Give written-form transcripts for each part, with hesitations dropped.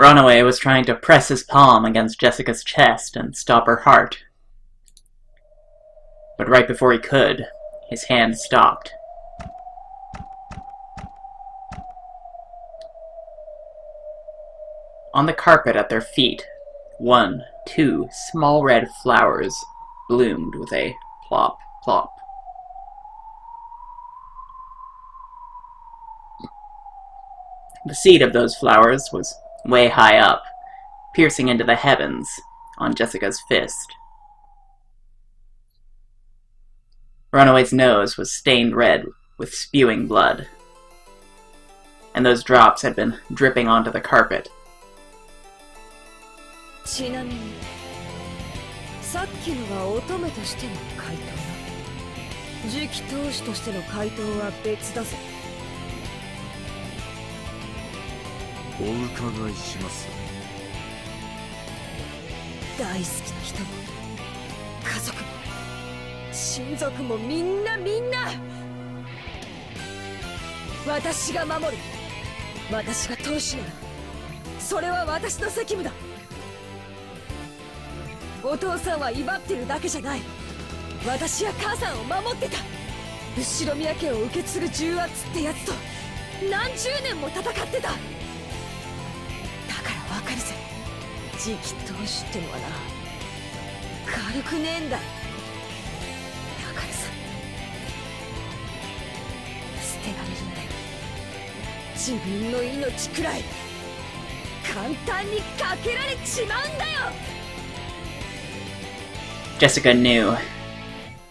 Runaway was trying to press his palm against Jessica's chest and stop her heart. But right before he could, his hand stopped. On the carpet at their feet, 2 small red flowers bloomed with a plop, plop. The seed of those flowers was way high up, piercing into the heavens on Jessica's fist. Runaway's nose was stained red with spewing blood, and those drops had been dripping onto the carpet. ちなみにさっきのは乙女としての回答だ。次期当主としての回答は別だぜ。お伺いします。大好きな人も家族も親族もみんな私が守る。私が当主ならそれは私の責務だ。お父さんは威張ってるだけじゃない。私や母さんを守ってた。後ろ宮家を受け継ぐ重圧ってやつと何十年も戦ってた。だからわかるぜ。次期当主ってのはな、軽くねえんだ。だからさ、捨てられるんだよ。自分の命くらい簡単にかけられちまうんだよ。 Jessica knew.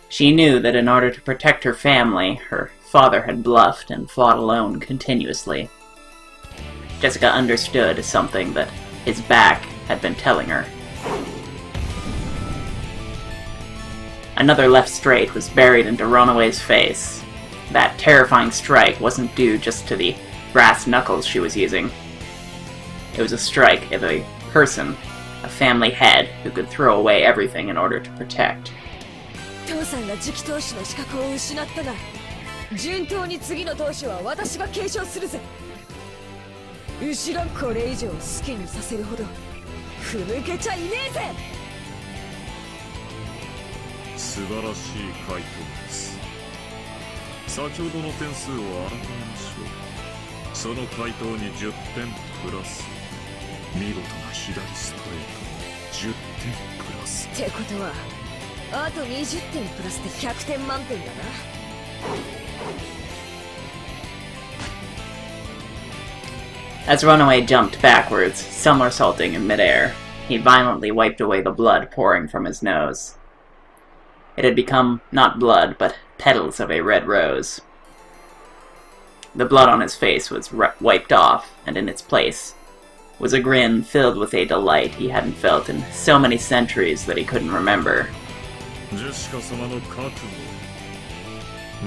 She knew that in order to protect her family, her father had bluffed and fought alone continuously. Jessica understood something that his back had been telling her. Another left straight was buried into Runaway's face. That terrifying strike wasn't due just to the brass knuckles she was using. It was a strike of a person, a family head who could throw away everything in order to protect. 父さんが次期当主の資格を失ったが、順当に次の当主は私が継承するぜ。後ろこれ以上好きにさせるほどふぬけちゃいねえぜ。素晴らしい回答です。先ほどの点数を改めましょう。その回答に10点プラス、見事な左ストレート10点プラス。ってことはあと20点プラスで100点満点だな。As Runaway jumped backwards, somersaulting in midair, he violently wiped away the blood pouring from his nose. It had become not blood, but petals of a red rose. The blood on his face was wiped off, and in its place was a grin filled with a delight he hadn't felt in so many centuries that he couldn't remember. ジェシカ様の覚悟、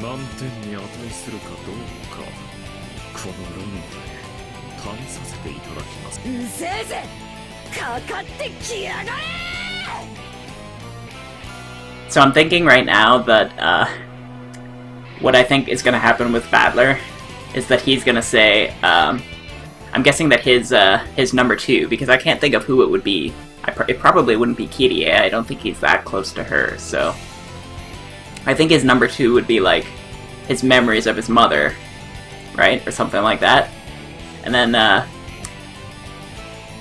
満点に値するかどうか、この論で試させていただきます。うぜえぜ、かかってきやがれ。 So I'm thinking right now that what I think is going to happen with Battler is that he's going to say, I'm guessing that his number 2, because I can't think of who it would be. It probably wouldn't be Kirie. I don't think he's that close to her, so I think his number 2 would be like his memories of his mother, right? Or something like that. And then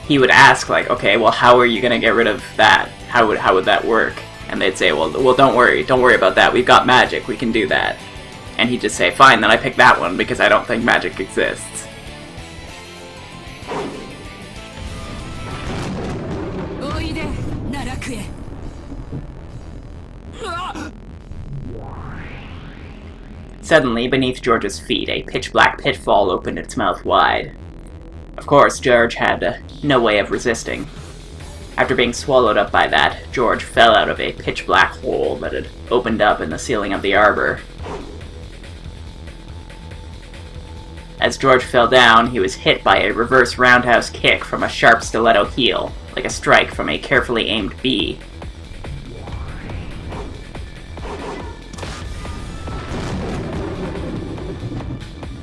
he would ask, like, okay, well, how are you gonna get rid of that? How would that work? And they'd say, well, don't worry about that. We've got magic. We can do that. And he'd just say, fine, then I pick that one because I don't think magic exists. Suddenly, beneath George's feet, a pitch-black pitfall opened its mouth wide. Of course, George had no way of resisting. After being swallowed up by that, George fell out of a pitch-black hole that had opened up in the ceiling of the arbor. As George fell down, he was hit by a reverse roundhouse kick from a sharp stiletto heel, like a strike from a carefully aimed bee.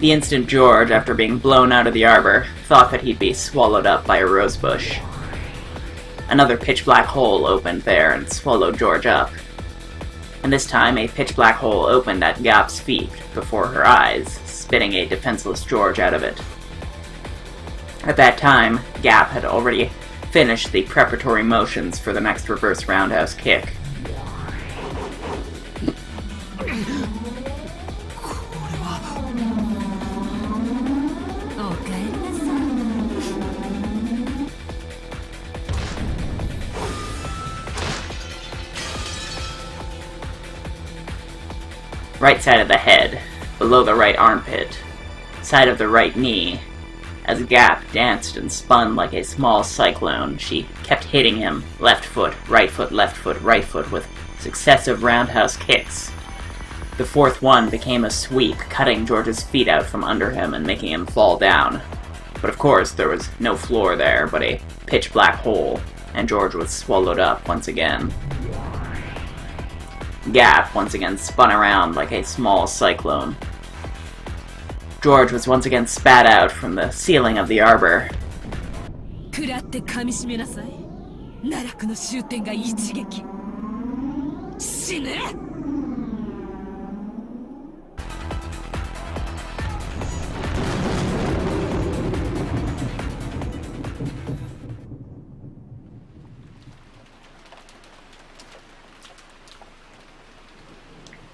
The instant George, after being blown out of the arbor, thought that he'd be swallowed up by a rosebush. Another pitch-black hole opened there and swallowed George up. And this time, a pitch-black hole opened at Gap's feet before her eyes, spitting a defenseless George out of it. At that time, Gap had already finished the preparatory motions for the next reverse roundhouse kick. Right side of the head, below the right armpit, side of the right knee. As Gap danced and spun like a small cyclone, she kept hitting him, left foot, right foot, left foot, right foot, with successive roundhouse kicks. The fourth one became a sweep, cutting George's feet out from under him and making him fall down. But of course, there was no floor there, but a pitch-black hole, and George was swallowed up once again. Gap once again spun around like a small cyclone. George was once again spat out from the ceiling of the arbor. 食らって噛みしめなさい。奈落の終点が一撃。死ね！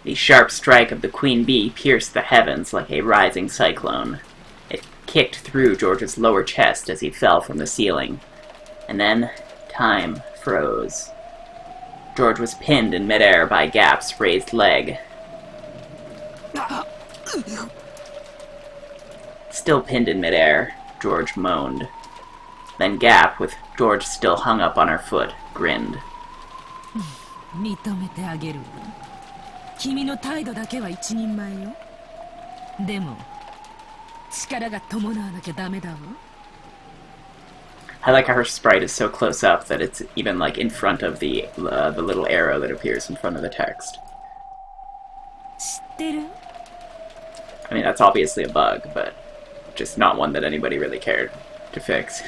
The sharp strike of the queen bee pierced the heavens like a rising cyclone. It kicked through George's lower chest as he fell from the ceiling. And then, time froze. George was pinned in midair by Gap's raised leg. Still pinned in midair, George moaned. Then Gap, with George still hung up on her foot, grinned. 認めてあげるわ。君の態度だけは一人前よ。でも、力が伴わなきゃダメだわ。I like how her sprite is so close up that it's even like in front of the little arrow that appears in front of the text. 知ってる？ I mean, that's obviously a bug, but just not one that anybody really cared to fix.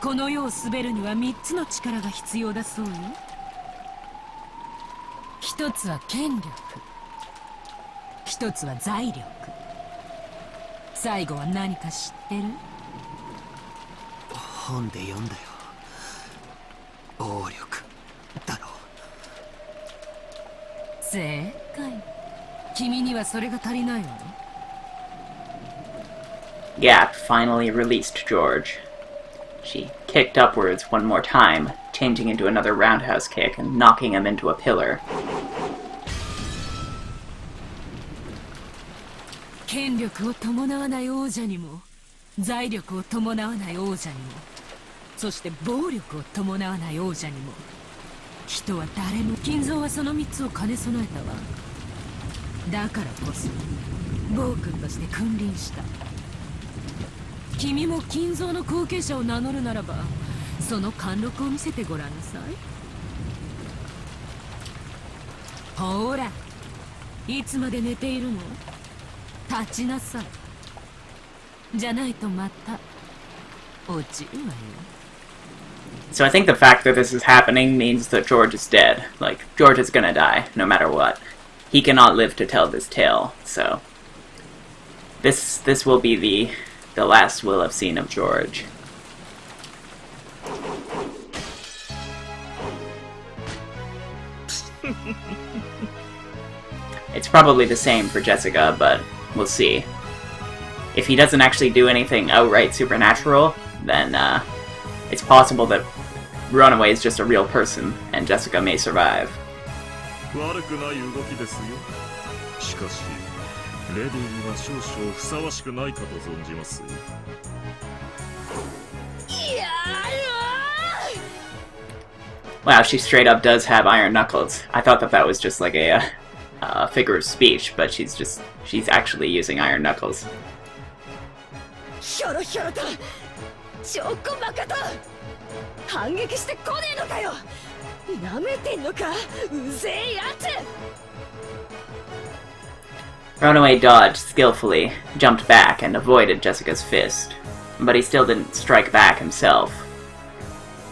この世を滑るには3つの力が必要だそうよ。一つは権力、一つは財力、最後は何か知ってる？本で読んだよ。暴力だろ。正解。君にはそれが足りないわ。Gap finally released George. She kicked upwards one more time, changing into another roundhouse kick and knocking him into a pillar. 権力を伴わない王者にも、財力を伴わない王者にも、そして暴力を伴わない王者にも、人は誰も金蔵はその3つを兼ね備えたわ。だからこそ、暴君として君臨した。君も金蔵の後継者を名乗るならば、その貫禄を見せてごらんなさい。ほら、いつまで寝ているの？立ちなさい。じゃないとまた落ちるわよ。 So I think the fact that this is happening means that George is dead. Like, George is gonna die, no matter what. He cannot live to tell this tale, so... This will be the last we'll have seen of George. It's probably the same for Jessica, but we'll see. If he doesn't actually do anything outright supernatural, then it's possible that Runaway is just a real person, and Jessica may survive. 悪くない動きですよ。しかし、レディーには少々ふさわしくないかと存じます。Wow, she straight up does have iron knuckles. I thought that was just like a figure of speech, but she's actually using iron knuckles. ひょろひょろと、ちょこまかと、反撃してこねえのかよ。なめてんのか、うぜえやつ。Runaway dodged skillfully, jumped back, and avoided Jessica's fist, but he still didn't strike back himself.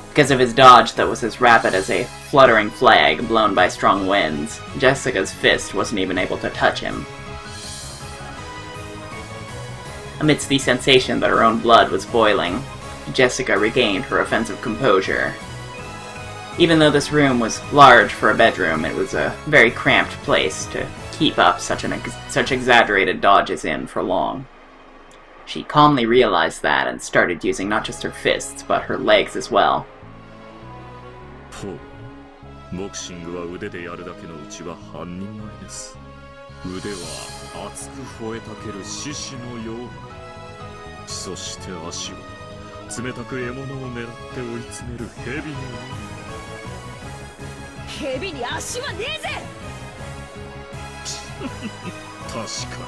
Because of his dodge that was as rapid as a fluttering flag blown by strong winds, Jessica's fist wasn't even able to touch him. Amidst the sensation that her own blood was boiling, Jessica regained her offensive composure. Even though this room was large for a bedroom, it was a very cramped place to keep up such exaggerated dodges in for long. She calmly realized that and started using not just her fists, but her legs as well. ほう、ボクシングは腕でやるだけのうちは半人前です。腕は熱く吠えたける獅子のような。そして足は冷たく獲物を狙って追い詰める蛇のような。蛇に足はねえぜ。確か。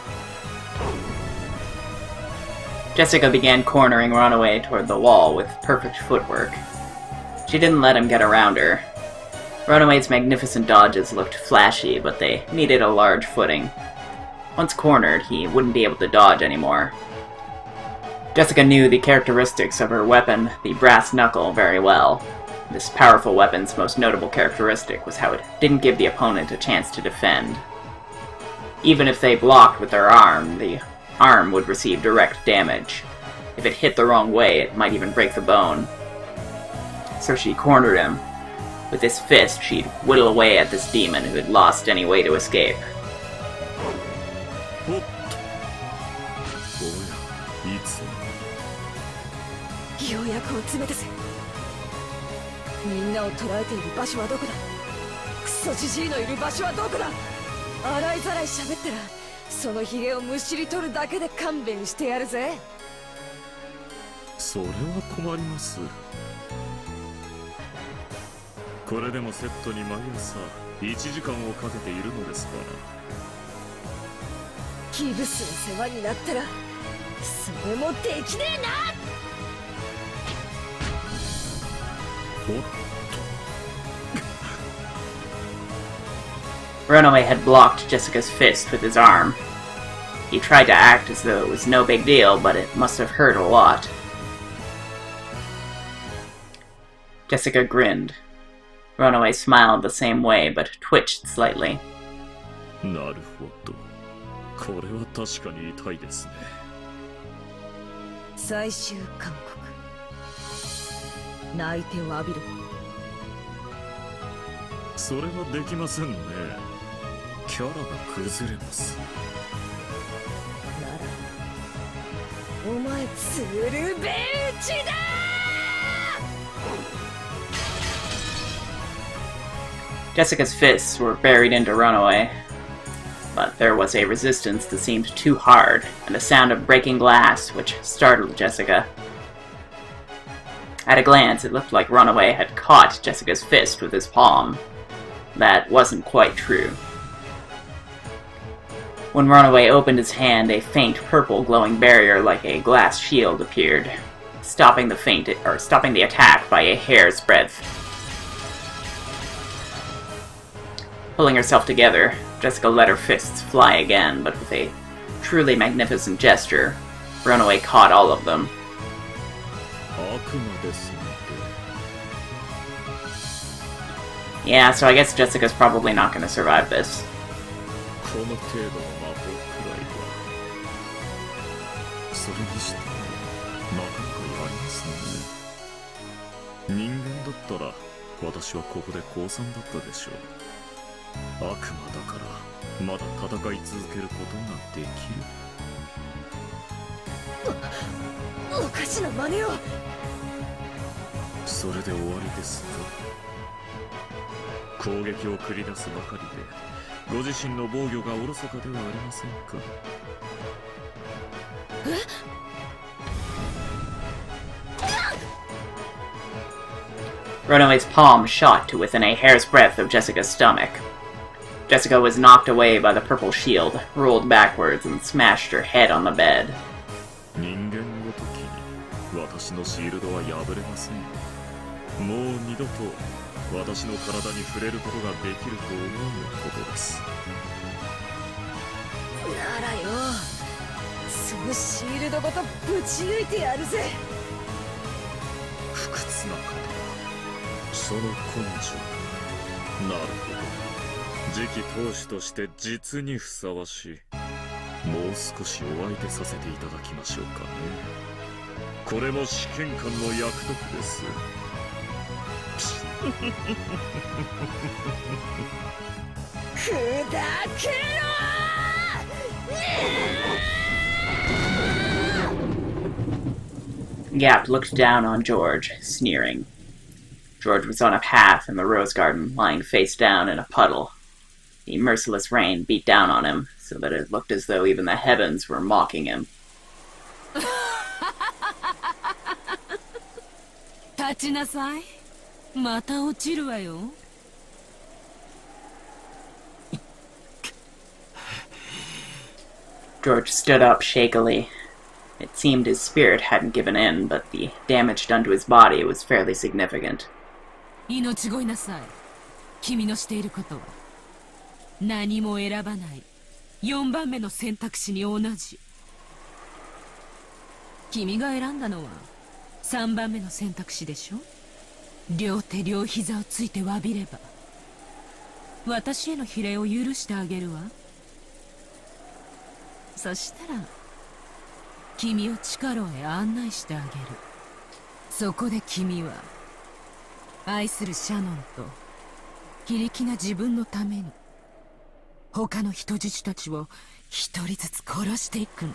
Jessica began cornering Runaway toward the wall with perfect footwork. She didn't let him get around her. Runaway's magnificent dodges looked flashy, but they needed a large footing. Once cornered, he wouldn't be able to dodge anymore. Jessica knew the characteristics of her weapon, the brass knuckle, very well. This powerful weapon's most notable characteristic was how it didn't give the opponent a chance to defend. Even if they blocked with their arm, the arm would receive direct damage. If it hit the wrong way, it might even break the bone. So she cornered him. With this fist, she'd whittle away at this demon who had lost any way to escape. ようやく追い詰めたぜ。みんなを捕らえている場所はどこだ。クソジジイのいる場所はどこだ。洗いざらい喋ったらそのヒゲをむしり取るだけで勘弁してやるぜ。それは困ります。これでもセットに毎朝1時間をかけているのですから。ギブスの世話になったらそれもできねえな。Runaway had blocked Jessica's fist with his arm. He tried to act as though it was no big deal, but it must have hurt a lot. Jessica grinned. Runaway smiled the same way, but twitched slightly. なるほど。これは確かに痛いですね。最終勧告。泣いて詫びろ。それはできませんね。キャラが崩れます。ならお前鶴瓶打ちだ。Jessica's fists were buried into Runaway, but there was a resistance that seemed too hard, and a sound of breaking glass which startled Jessica. At a glance, it looked like Runaway had caught Jessica's fist with his palm. That wasn't quite true. When Runaway opened his hand, a faint purple glowing barrier like a glass shield appeared, stopping the attack by a hair's breadth. Pulling herself together, Jessica let her fists fly again, but with a truly magnificent gesture, Runaway caught all of them. Yeah, so I guess Jessica's probably not going to survive this.「攻撃を繰り出すばかりでご自身の防御がおろそかではありませんか」Runaway's palm shot to within a hair's breadth of Jessica's stomach. Jessica was knocked away by the purple shield, rolled backwards, and smashed her head on the bed. 人間ごときに私のシールドは破れません。もう二度と私の体に触れることができると思うことです。ならよ、そのシールドごとぶち抜いてやるぜ。不屈な方、その根性、なるほど、次期当主として実にふさわしい。もう少しお相手させていただきましょうかね。これも試験官の役得です。砕けろー。 Gap looked down on George, sneering. George was on a path in the rose garden, lying face down in a puddle. The merciless rain beat down on him, so that it looked as though even the heavens were mocking him. 立ちなさい。また落ちるわよ。George stood up shakily. It seemed his spirit hadn't given in, but the damage done to his body was fairly significant. 命乞いなさい。君のしていることは何も選ばない4番目の選択肢に同じ。君が選んだのは3番目の選択肢でしょ。両手両膝をついて詫びれば私への比例を許してあげるわ。そしたら君を地下牢へ案内してあげる。そこで君は愛するシャノンと非力な自分のために他の人質たちを一人ずつ殺していくの。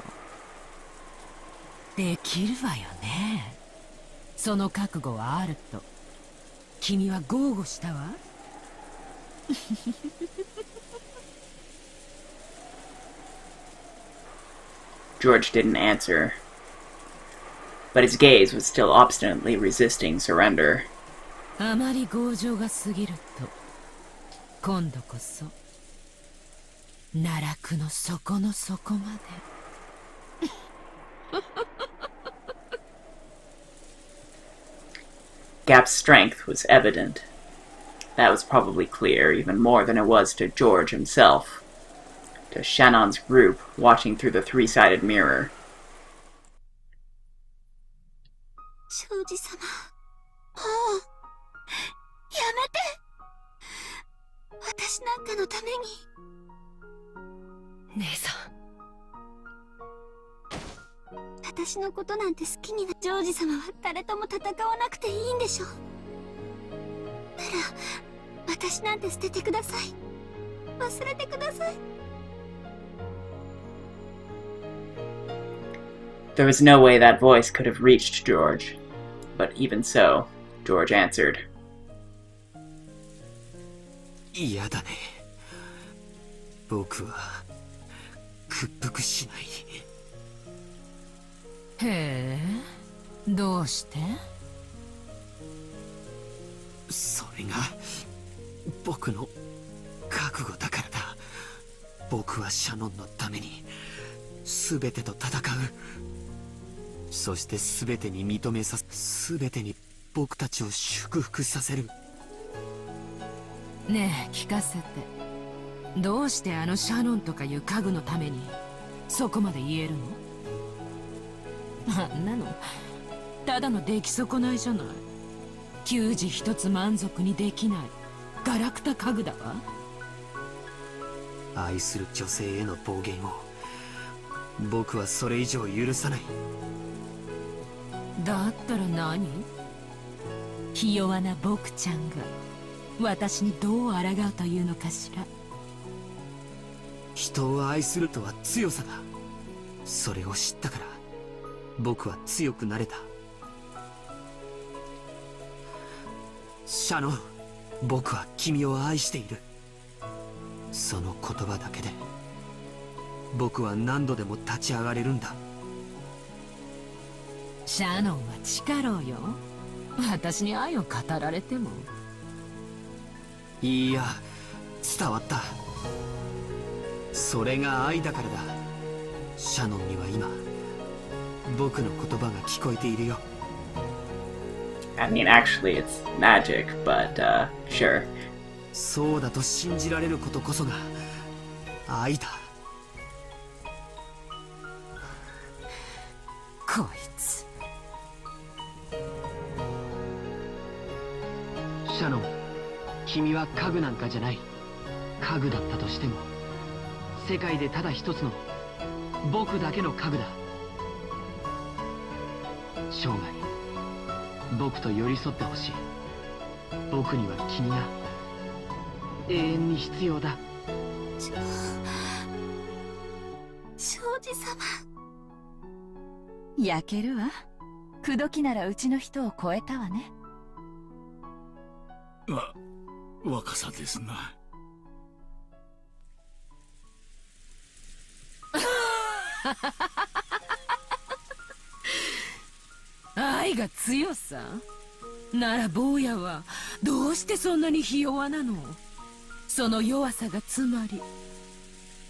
できるわよね。その覚悟はあると君は豪語したわ。George didn't answer, but his gaze was still obstinately resisting surrender. あまり強情が過ぎると今度こそ奈落の底の底まで。Gap's strength was evident. That was probably clear, even more than it was to George himself. To Shannon's group, watching through the three-sided mirror. 庄司様、もうやめて。私なんかのために。姉さん、私のことなんて好きにな。ジョージ様は誰とも戦わなくていいんでしょ。なら私なんて捨ててください。忘れてください。There was no way that voice could have reached George. But even so, George answered. 嫌だね。僕は屈服しない。へえ、どうして？それが僕の覚悟だからだ。僕はシャノンのために全てと戦う。そして全てに認めさせ、全てに僕たちを祝福させる。ねえ、聞かせて。どうしてあのシャノンとかいう家具のためにそこまで言えるの？あんなのただの出来損ないじゃない。給仕一つ満足にできないガラクタ家具だわ。愛する女性への暴言を僕はそれ以上許さない。だったら何？ひ弱な僕ちゃんが私にどう抗うというのかしら。人を愛するとは強さだ。それを知ったから僕は強くなれた。シャノン、僕は君を愛している。その言葉だけで僕は何度でも立ち上がれるんだ。シャノンは地下牢よ。私に愛を語られても。いや、伝わった。それが愛だからだ。シャノンには今僕の言葉が聞こえているよ。I mean, actually, it's magic, but, sure. そうだと信じられることこそが愛だ。こいつ。シャノン、君は家具なんかじゃない。家具だったとしても世界でただ一つの僕だけの家具だ。生涯僕と寄り添ってほしい。僕には君が永遠に必要だ。庄司様。焼けるわ。口説きならうちの人を超えたわね。若さですな。愛が強さなら坊やはどうしてそんなにひ弱なの？その弱さがつまり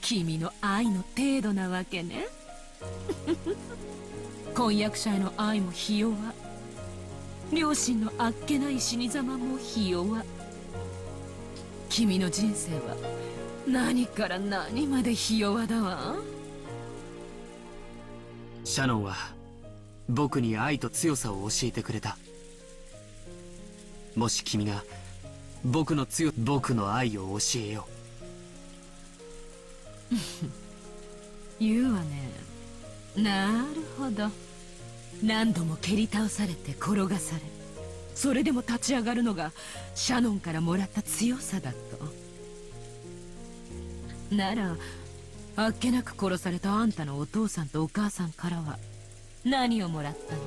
君の愛の程度なわけね。婚約者への愛もひ弱、両親のあっけない死に様もひ弱。君の人生は何から何までひ弱だわ。シャノンは僕に愛と強さを教えてくれた。もし君が僕の愛を教えよう。言うわね。なるほど。何度も蹴り倒されて転がされ、それでも立ち上がるのがシャノンからもらった強さだと。ならあっけなく殺されたあんたのお父さんとお母さんからは何をもらったの？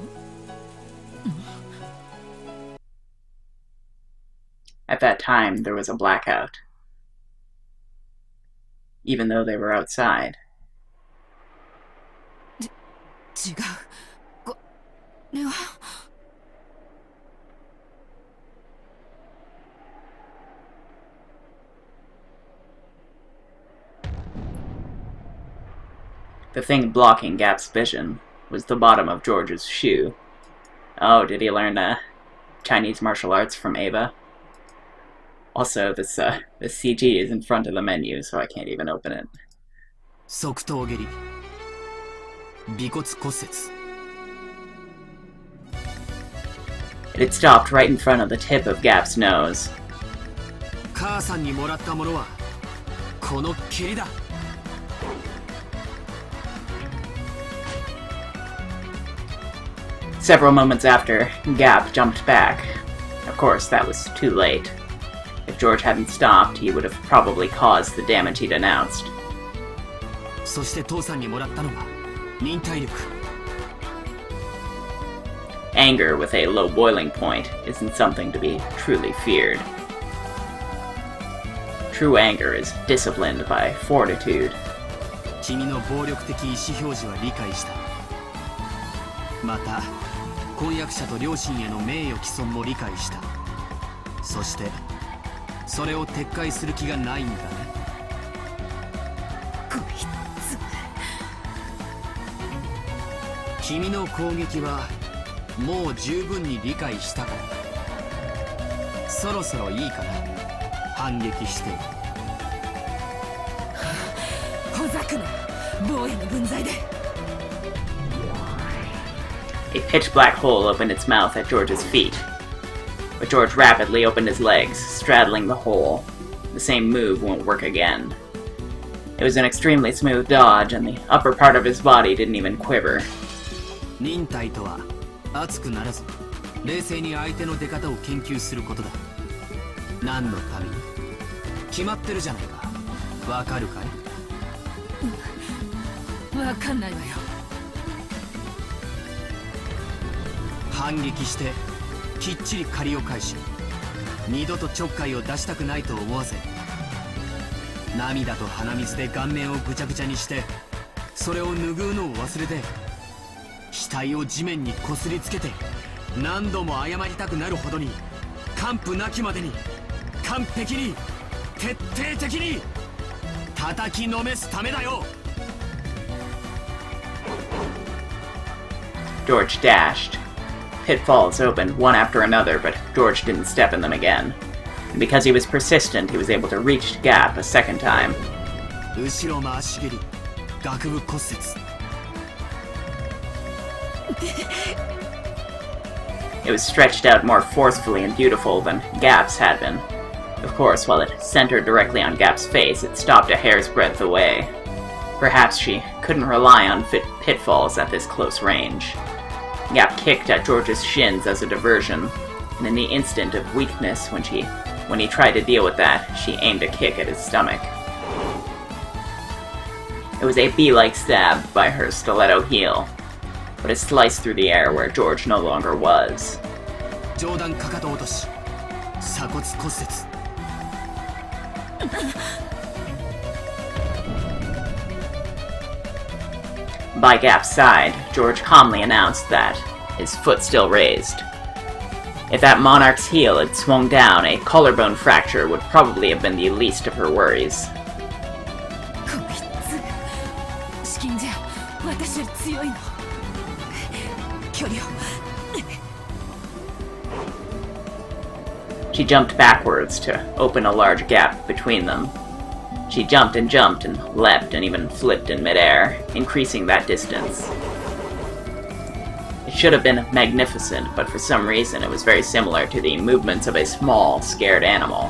At that time, there was a blackout, even though they were outside. 違う。これは。The thing blocking Gap's vision was the bottom of George's shoe. Oh, did he learn Chinese martial arts from Ava? Also, this CG is in front of the menu, so I can't even open it. 側頭蹴り、尾骨骨折。 It had stopped right in front of the tip of Gap's nose. 母さんにもらったものはこの蹴りだ。 Several moments after, Gap jumped back. Of course, that was too late. If George hadn't stopped, he would have probably caused the damage he'd announced. そして父さんにもらったのが忍耐力。 Anger with a low boiling point isn't something to be truly feared. True anger is disciplined by fortitude. 君の暴力的意思表示は理解した。また婚約者と両親への名誉毀損も理解した。そしてそれを撤回する気がないんだね。こいつ。君の攻撃はもう十分に理解したから。そろそろいいかな。反撃して。ほざくな、坊やの分際で。 A pitch black hole opened its mouth at George's feet. But George rapidly opened his legs, straddling the hole. The same move won't work again. It was an extremely smooth dodge, and the upper part of his body didn't even quiver. 忍耐とは熱くならず冷静に相手の出方を研究することだ。何のために？決まってるじゃないか。わかるかい？わかんないわよ。反撃してきっちり借りを返し、二度とちょっかいを出したくないと思わせ、涙と鼻水で顔面をぐちゃぐちゃにして、それを拭うのを忘れて、額を地面にこすりつけて何度も謝りたくなるほどに完膚なきまでに完璧に徹底的に叩きのめすためだよ。 George dashed. Pitfalls opened one after another, but George didn't step in them again. And because he was persistent, he was able to reach Gap a second time. 後ろ回し蹴り、顎部骨折。It was stretched out more forcefully and beautiful than Gap's had been. Of course, while it centered directly on Gap's face, it stopped a hair's breadth away. Perhaps she couldn't rely on pitfalls at this close range. Gap kicked at George's shins as a diversion, and in the instant of weakness when he tried to deal with that, she aimed a kick at his stomach. It was a bee-like stab by her stiletto heel, but it sliced through the air where George no longer was. By Gap's side, George calmly announced that, his foot still raised. If that monarch's heel had swung down, a collarbone fracture would probably have been the least of her worries. She jumped backwards to open a large gap between them. She jumped and leapt and even flipped in midair, increasing that distance. It should have been magnificent, but for some reason it was very similar to the movements of a small, scared animal.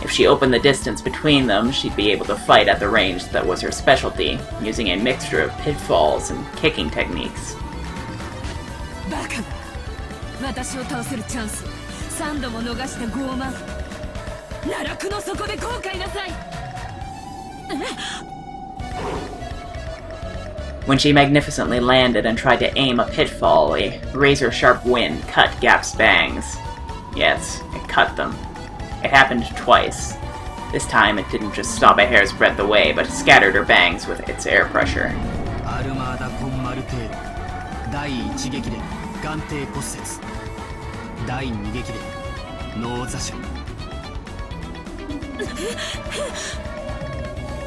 If she opened the distance between them, she'd be able to fight at the range that was her specialty, using a mixture of pitfalls and kicking techniques. When she magnificently landed and tried to aim a pitfall, a razor-sharp wind cut Gap's bangs. Yes, it cut them. It happened twice. This time it didn't just stop a hair's breadth away, but scattered her bangs with its air pressure.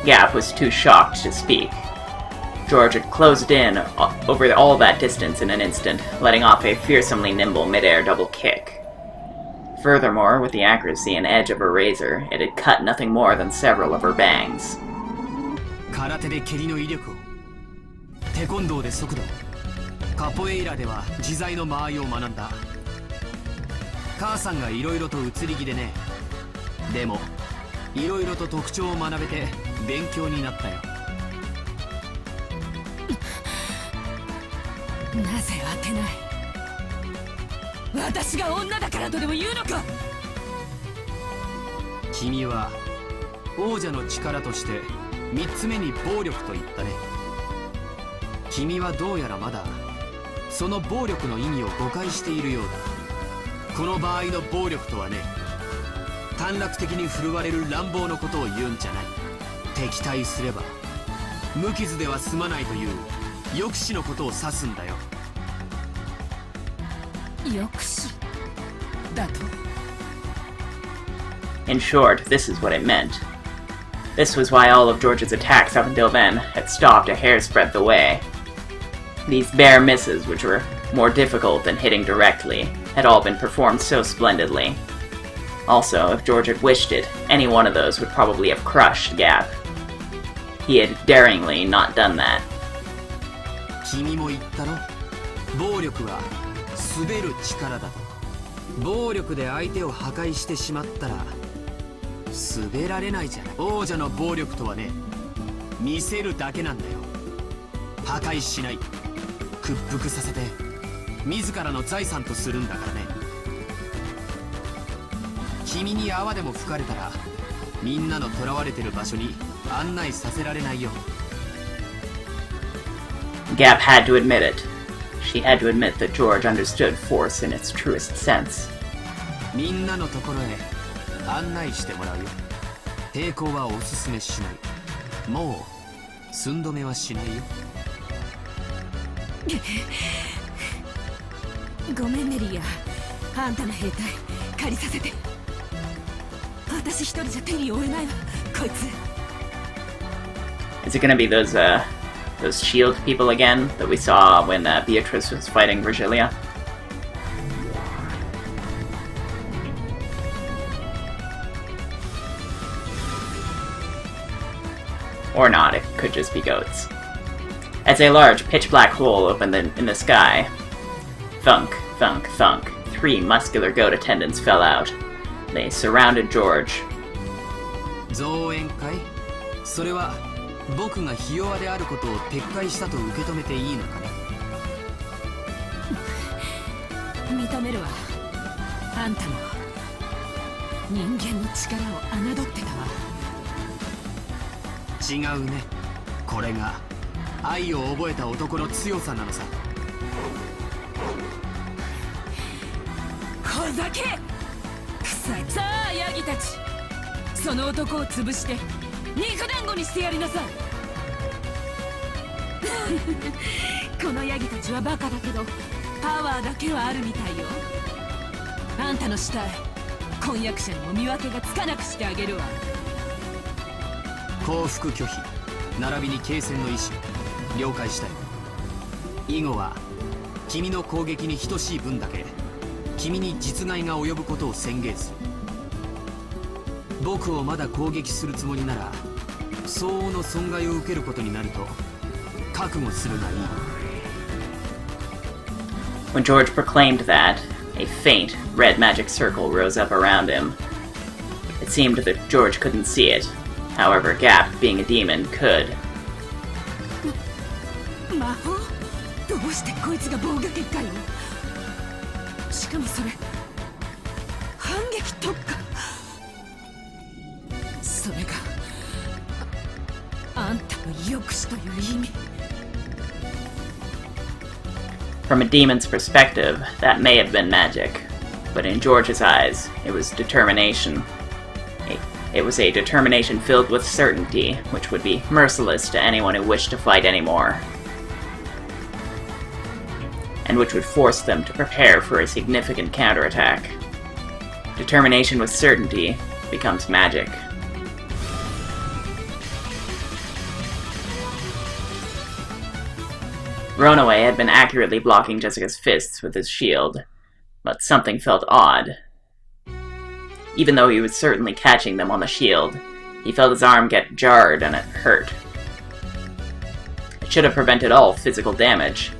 Gap was too shocked to speak. George had closed in over all that distance in an instant, letting off a fearsomely nimble mid-air double kick. Furthermore, with the accuracy and edge of her razor, it had cut nothing more than several of her bangs. In short, this is what it meant. This was why all of George's attacks up until then had stopped a hair's breadth away. These bare misses, which were more difficult than hitting directly, had all been performed so splendidly. Also, if George had wished it, any one of those would probably have crushed Gap. He had daringly not done that. Gap had to admit it. She had to admit that George understood force in its truest sense. Is it gonna be those shield people again that we saw when Beatrice was fighting Virgilia? Or not, it could just be goats. as a large pitch-black hole opened in the sky. Thunk, thunk, thunk. 3 muscular goat attendants fell out. They surrounded George. 増援会？それは僕がひ弱であることを撤回したと受け止めていいのかね？認めるわ。あんたも人間の力を侮ってたわ。違うね。これが愛を覚えた男の強さなのさ。ふざけ！臭い。さあヤギたち、その男を潰して肉団子にしてやりなさい。このヤギたちはバカだけどパワーだけはあるみたいよ。あんたの死体、婚約者にも見分けがつかなくしてあげるわ。降伏拒否並びに継戦の意思了解したい。以後は君の攻撃に等しい分だけ君に実害が及ぶことを宣言する。僕をまだ攻撃するつもりなら相応の損害を受けることになると覚悟するがいい。 When George proclaimed that, a faint, red magic circle rose up around him. It seemed that George couldn't see it. However, Gap, being a demon, could. 魔法？どうしてこいつが防御結界を？しかもそれ反撃特化。それがあんたの抑止という意味。 From a demon's perspective, that may have been magic, but in George's eyes, it was determination. It was a determination filled with certainty, which would be merciless to anyone who wished to fight anymore, and which would force them to prepare for a significant counterattack. Determination with certainty becomes magic. Runaway had been accurately blocking Jessica's fists with his shield, but something felt odd. Even though he was certainly catching them on the shield, he felt his arm get jarred and it hurt. It should have prevented all physical damage.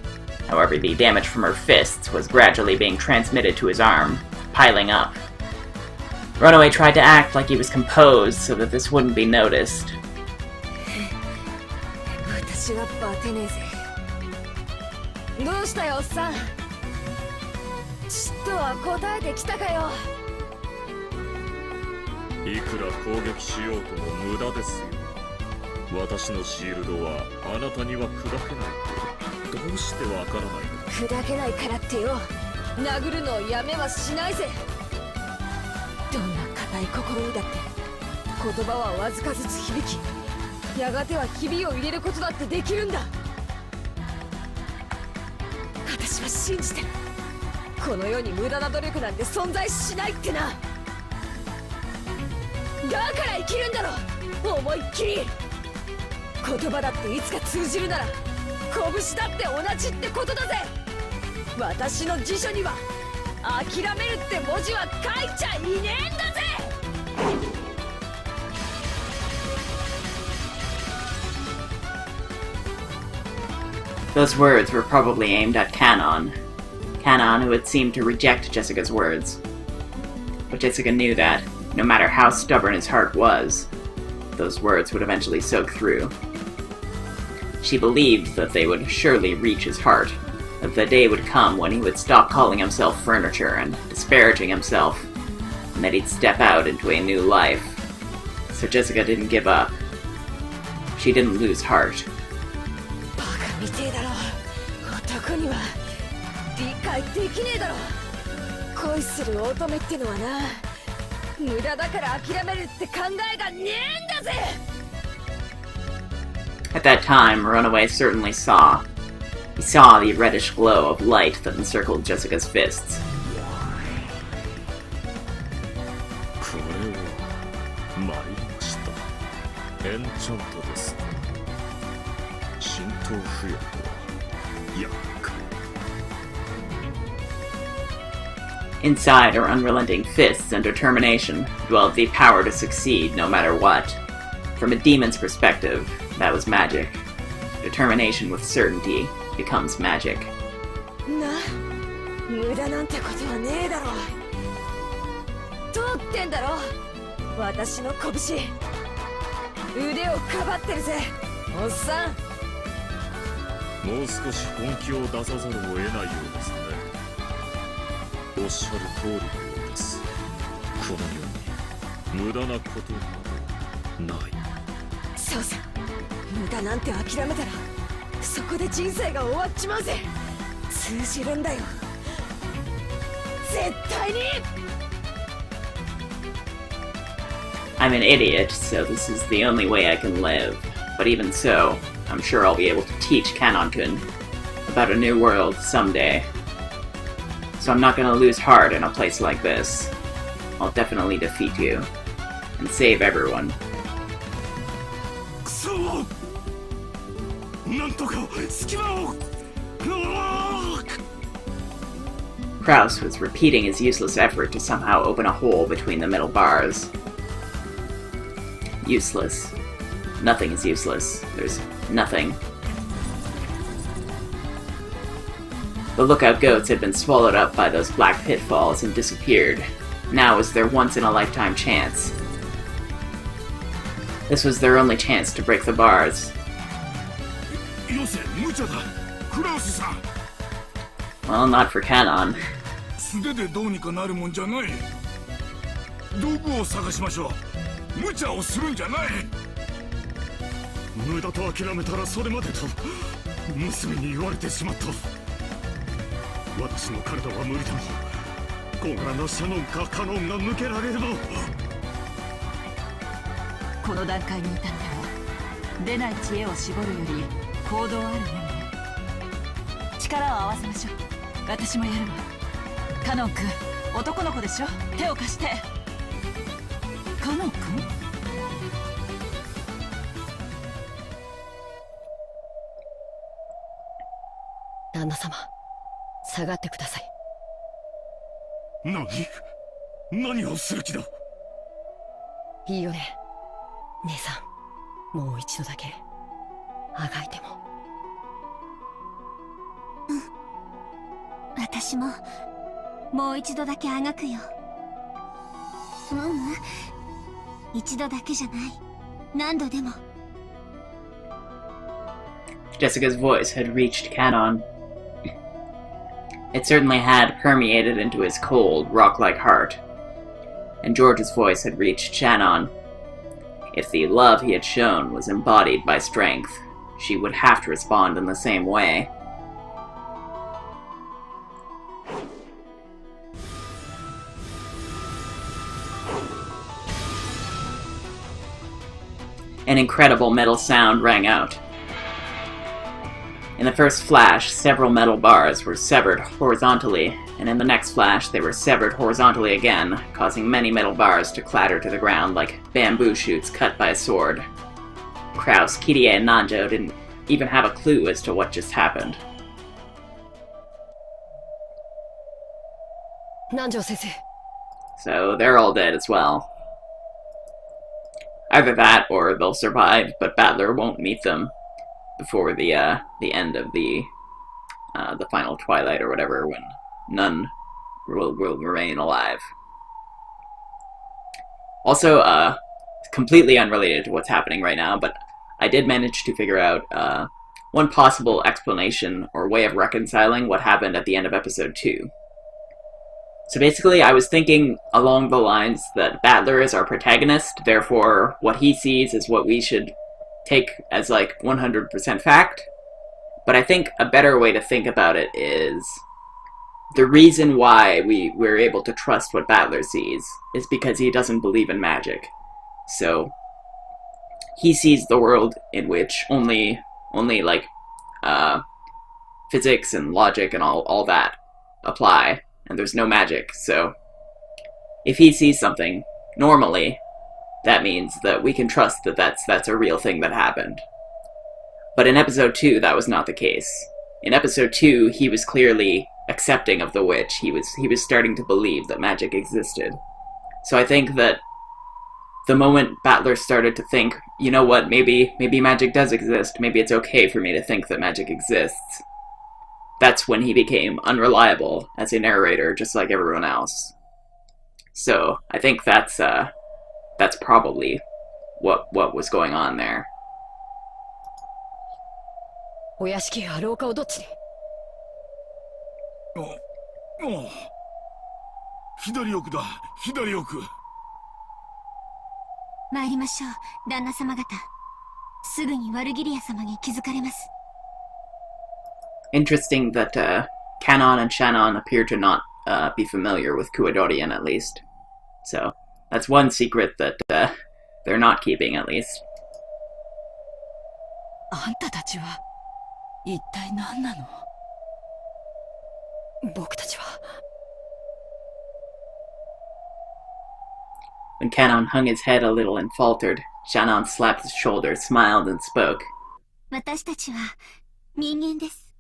However, the damage from her fists was gradually being transmitted to his arm, piling up. Runaway tried to act like he was composed so that this wouldn't be noticed. 私はバテねえぜ。どうしたよおっさん。ちっとは答えてきたかよ。いくら攻撃しようとも無駄ですよ。私のシールドはあなたには砕けないとどうしてわからないの？砕けないからってよ、殴るのをやめはしないぜ。どんな硬い心にだって言葉はわずかずつ響き、やがてはひびを入れることだってできるんだ。私は信じてる。この世に無駄な努力なんて存在しないってな。だから生きるんだろ、思いっきり。言葉だっていつか通じるなら拳だって同じってことだぜ。私の辞書には諦めるって文字は書いちゃいねえんだぜ。 Those words were probably aimed at Kanon. Kanon, who had seemed to reject Jessica's words. But Jessica knew that, no matter how stubborn his heart was, those words would eventually soak through. She believed that they would surely reach his heart, that the day would come when he would stop calling himself furniture and disparaging himself, and that he'd step out into a new life. So Jessica didn't give up. She didn't lose heart. バカみてえだろ。男には理解できねえだろ。恋する乙女ってのはな、無駄だから諦めるって考えがねえんだぜ。 At that time, Runaway certainly saw. He saw the reddish glow of light that encircled Jessica's fists. これは参りました。エンチャントですね。浸透不要とは厄介。 Inside her unrelenting fists and determination dwelled the power to succeed no matter what. From a demon's perspective, that was magic. determination with certainty becomes magic. な、無駄なんてことはねえだろ。通ってんだろ、私の拳。腕をかばってるぜ、おっさん。もう少し本気を出さざるを得ないようですね。おっしゃる通りのようです。この世に無駄なことなどない。そうさ、無駄なんて諦めたらそこで人生が終わっちまうぜ。通じるんだよ、絶対に。I'm an idiot, so this is the only way I can live. But even so, I'm sure I'll be able to teach Kanon-kun about a new world someday. So I'm not gonna lose heart in a place like this. I'll definitely defeat you and save everyone. くそ、なんとか隙間を。Kraus was repeating his useless effort to somehow open a hole between the metal bars. Useless. Nothing is useless. There's nothing. The lookout goats had been swallowed up by those black pitfalls and disappeared. Now was their once-in-a-lifetime chance. This was their only chance to break the bars. よせ、無茶だ。クラウスさん。Well, not for Kanon. 素手でどうにかなるもんじゃない。道具を探しましょう。無茶をするんじゃない。無駄と諦めたらそれまでと娘に言われてしまった。私の体は無理でも小柄なシャノンかカノンが抜けられれば。この段階に至っては出ない知恵を絞るより行動あるのみね。力を合わせましょう。私もやるわ。カノン君、男の子でしょ、手を貸して。カノン君、旦那様、下がってください。何をする気だ。いいよね、姉さん。もう一度だけあがいても。私ももう一度だけあがくよ。一度だけじゃない、何度でも。 Jessica's voice had reached Kanon. It certainly had permeated into his cold, rock-like heart. And George's voice had reached Shannon. If the love he had shown was embodied by strength, she would have to respond in the same way. An incredible metal sound rang out. In the first flash, several metal bars were severed horizontally, and in the next flash they were severed horizontally again, causing many metal bars to clatter to the ground like bamboo shoots cut by a sword. Kraus, Kirie, and Nanjo didn't even have a clue as to what just happened. 南條先生。 So they're all dead as well. Either that, or they'll survive, but Battler won't meet them before the end of the final twilight or whatever, when none will remain alive. Also, completely unrelated to what's happening right now, but I did manage to figure out one possible explanation or way of reconciling what happened at the end of episode 2. So basically, I was thinking along the lines that Battler is our protagonist, therefore what he sees is what we should take as like 100% fact. But I think a better way to think about it is the reason why we're able to trust what Battler sees is because he doesn't believe in magic. So he sees the world in which only like physics and logic and all that apply, and there's no magic. So if he sees something normally, that means that we can trust that that's a real thing that happened. But in episode 2, that was not the case. In episode 2, he was clearly accepting of the witch. He was starting to believe that magic existed. So I think that the moment Battler started to think, you know what, maybe magic does exist, maybe it's okay for me to think that magic exists, that's when he became unreliable as a narrator, just like everyone else. So I think that's probably what was going on there. お屋敷や廊下をどっちに？左奥だ、左奥。参りましょう、旦那様方。すぐにワルギリア様に気づかれます。Interesting that Kanon and Shannon appear to not be familiar with Kuadorian, at least. So that's one secret that they're not keeping, at least. あんたたちは一体何なの？僕たちは。When Kanon hung his head a little and faltered, Shannon slapped his shoulder, smiled, and spoke. 私たちは人間です。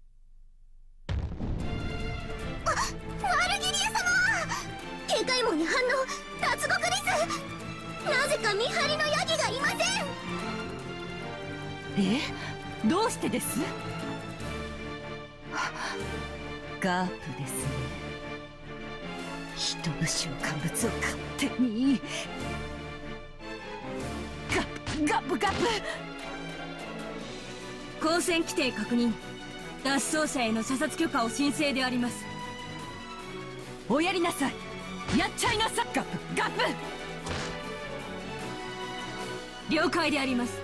ワルギリア様！警戒網に反応、脱獄です。なぜか見張りのヤギがいません。どうしてです？ガープですね。人の召喚物を勝手に。ガップ。交戦規定確認。脱走者への射殺許可を申請であります。おやりなさい。やっちゃいなさい。ガップ。了解であります。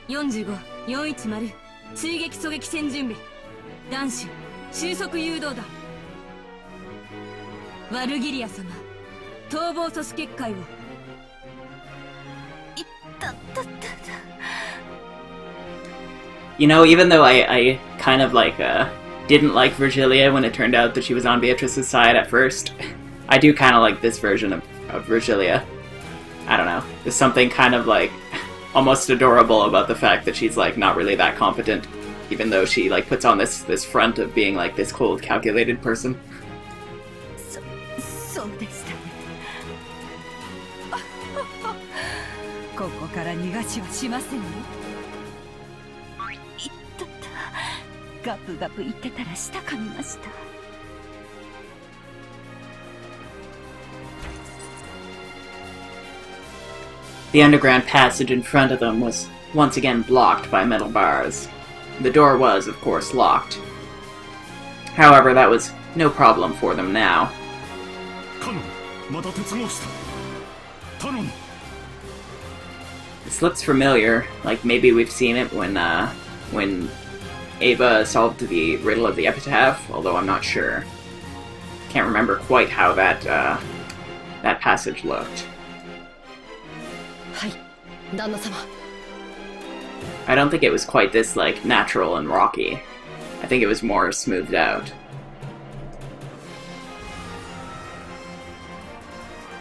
45410追撃狙撃戦準備。弾手収束誘導弾。ワルギリア様、逃亡阻止結界を。You know, even though I kind of like didn't like Virgilia when it turned out that she was on Beatrice's side at first, I do kind of like this version of Virgilia. I don't know. There's something kind of like almost adorable about the fact that she's like not really that competent, even though she like puts on this front of being like this cold, calculated person. そうでしたね。ここから逃がしはしませんよ。いったった。ガプガプ言ってたら舌噛みました。The underground passage in front of them was once again blocked by metal bars. The door was, of course, locked. However, that was no problem for them now. カノン、また鉄格子だ。頼む。This looks familiar, like maybe we've seen it when Ava solved the riddle of the epitaph, although I'm not sure. Can't remember quite how that passage looked. はい、旦那様。I don't think it was quite this, like, natural and rocky. I think it was more smoothed out.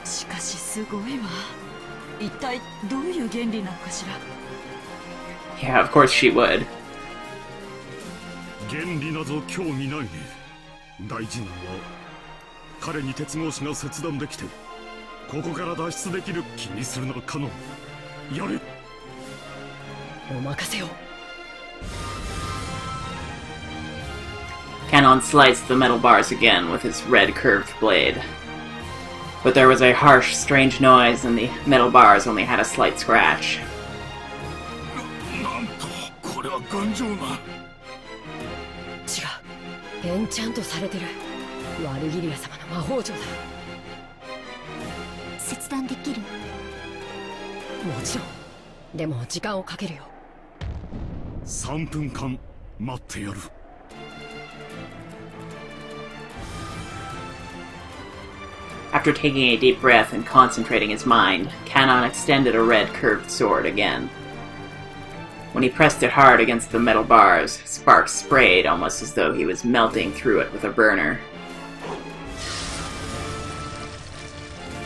しかしすごいわ。一体どういう原理なのかしら。Yeah, of course she would. 原理など興味ないね。大事なのは彼に鉄格子が切断できてここから脱出できる気にするならカノン。やれ。お任せを。Kanon sliced the metal bars again with his red curved blade. But there was a harsh, strange noise, and the metal bars only had a slight scratch. なんとこれは頑丈な。違う、エンチャントされてる。ワルギリア様の魔法杖だ。切断できる？もちろん。でも時間をかけるよ。3分間待ってやる。After taking a deep breath and concentrating his mind, Kanon extended a red curved sword again. When he pressed it hard against the metal bars, sparks sprayed almost as though he was melting through it with a burner.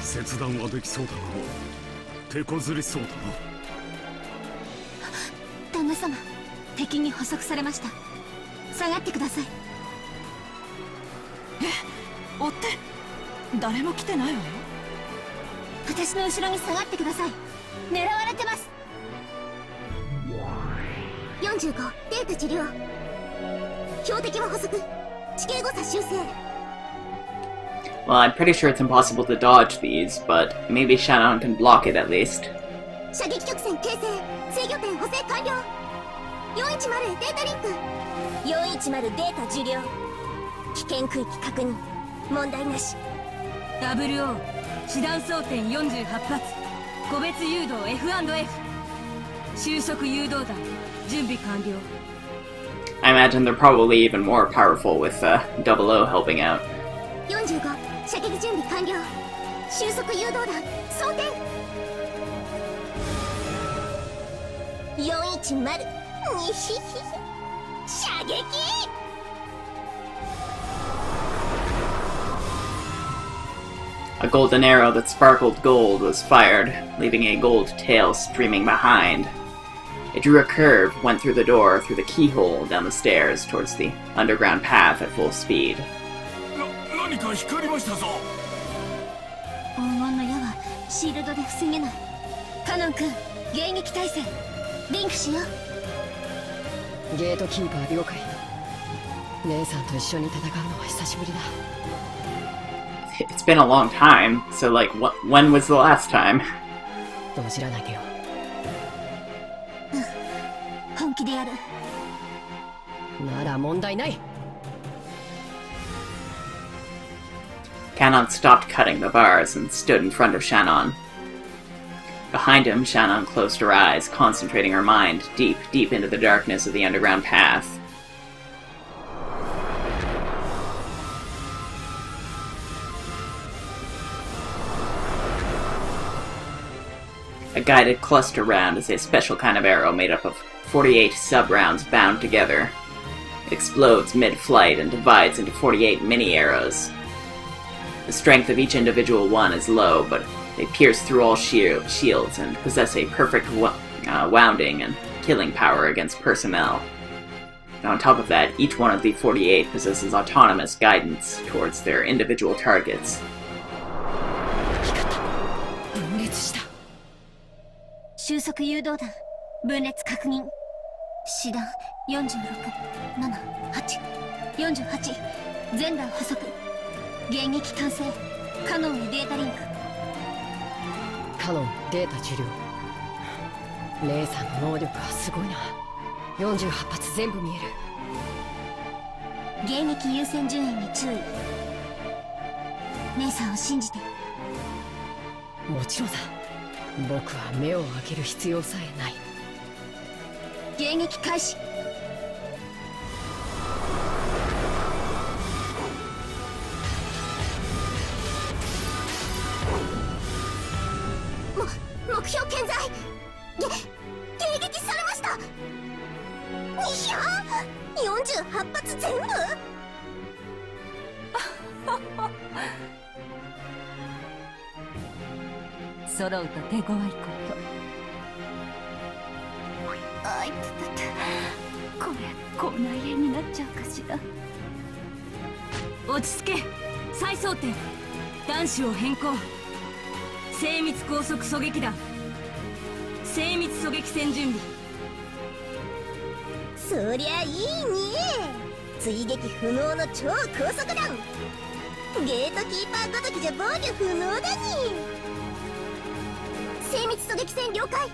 切断はできそうだな。手こずりそうだな。旦那様、敵に捕捉されました。下がってください。追って誰も来てないわよ。私の後ろに下がってください。狙われてます。45データ治療。標的は捕捉。地形誤差修正。 Well, I'm pretty sure it's impossible to dodge these, but maybe Shannon can block it at least. 射撃曲線形成。制御点補正完了。410データリンク。410データ受領。危険区域確認。問題なし。 WO 師団装填48発個別誘導 F&F 収束誘導弾準備完了。 I imagine they're probably even more powerful with Double O helping out. 45射撃準備完了。収束誘導弾装填。410にひひ射撃。 A golden arrow that sparkled gold was fired, leaving a gold tail streaming behind. It drew a curve, went through the door, through the keyhole, down the stairs, towards the underground path at full speed. 何か光りましたぞ。黄金の矢はシールドで防げない。カノン君、迎撃態勢。リンクしよう。ゲートキーパー了解。姉さんと一緒に戦うのは久しぶりだ。 It's been a long time, so like, when was the last time? どじらないでよ。本気でやる。なら問題ない。 Cannon stopped cutting the bars and stood in front of Shannon. Behind him, Shannon closed her eyes, concentrating her mind deep, deep into the darkness of the underground path. A guided cluster round is a special kind of arrow made up of 48 sub-rounds bound together. It explodes mid-flight and divides into 48 mini-arrows. The strength of each individual one is low, but they pierce through all shields and possess a perfect wounding and killing power against personnel. And on top of that, each one of the 48 possesses autonomous guidance towards their individual targets. 分裂した。 収束誘導弾分裂確認。師団467848全弾捕捉。迎撃完成。カノンへデータリンク。カノンデータ受領。姉さんの能力はすごいな。48発全部見える。迎撃優先順位に注意。姉さんを信じて。もちろんさ。 僕は目を開ける必要さえない。迎撃開始。目標健在。迎撃されました。いや、48発全部。揃うと手強いこと。あいつだってこれ口内炎になっちゃうかしら。落ち着け。再装填。弾種を変更。精密高速狙撃弾。精密狙撃戦準備。そりゃいいね。追撃不能の超高速弾。ゲートキーパーごときじゃ防御不能だに。 精密狙撃戦了解。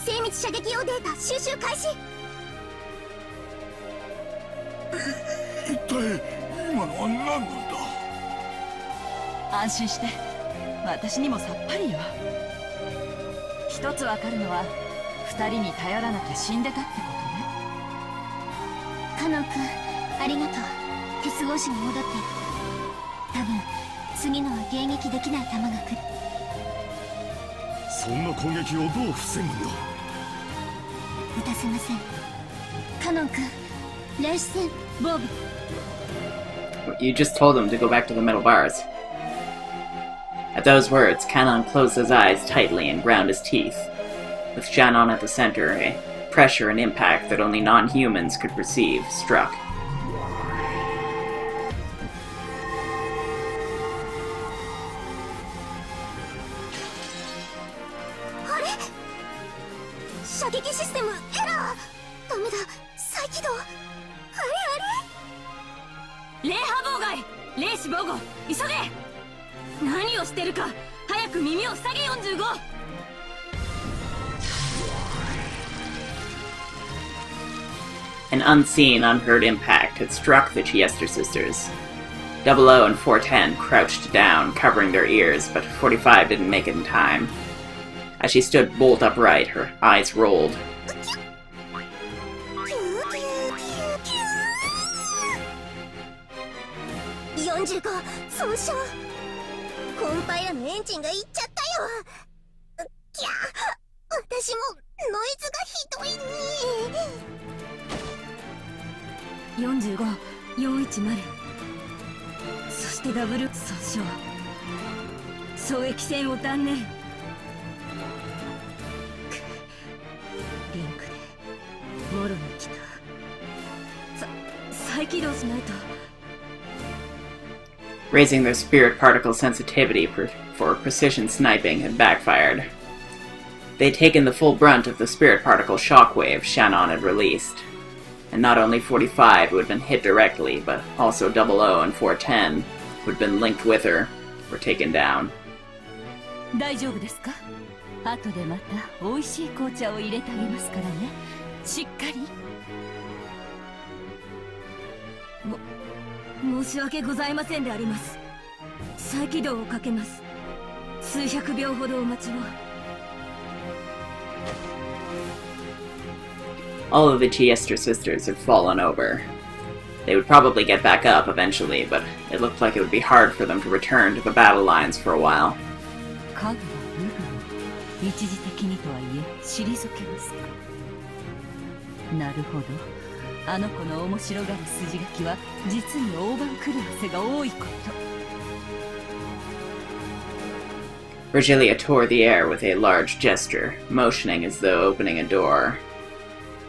精密射撃用データ収集開始。一体今のは何なんだ。安心して。私にもさっぱりよ。一つわかるのは二人に頼らなきゃ死んでたってことね。カノン君ありがとう。鉄格子に戻って。多分次のは迎撃できない弾が来る。 そんな攻撃をどう防ぐんだ。撃たせません。カノン君、霊視線、防備。You just told him to go back to the metal bars. At those words, Cannon closed his eyes tightly and ground his teeth. With Shannon at the center, a pressure and impact that only non-humans could perceive struck. 霊波妨害、霊視防護、急げ。何をしてるか、早く耳を塞げ。45。 An unseen, unheard impact had struck the Chiester sisters. 00 and 410 crouched down, covering their ears, but 45 didn't make it in time. As she stood bolt upright, her eyes rolled. 45損傷。コンパイラのエンジンがいっちゃったよ。きゃ、私もノイズがひどいに。45、410。そしてダブル損傷。衝撃線を断念。リンクでもろに来た。再起動しないと。 Raising their spirit particle sensitivity for precision sniping had backfired. They'd taken the full brunt of the spirit particle shockwave Shannon had released. And not only 45, who had been hit directly, but also 00 and 410, who had been linked with her, were taken down. 大丈夫ですか？後でまた美味しい紅茶を入れてあげますからね。しっかり。申し訳ございませんであります。再起動をかけます。数百秒ほどお待ちを。 All of the Chiester sisters had fallen over. They would probably get back up eventually, but it looked like it would be hard for them to return to the battle lines for a while. 家具は無分一時的にとはいえ退けますか。なるほど。あの子の面白がる筋書きは実に大番狂わせが多いこと。 Virgilia tore the air with a large gesture, motioning as though opening a door.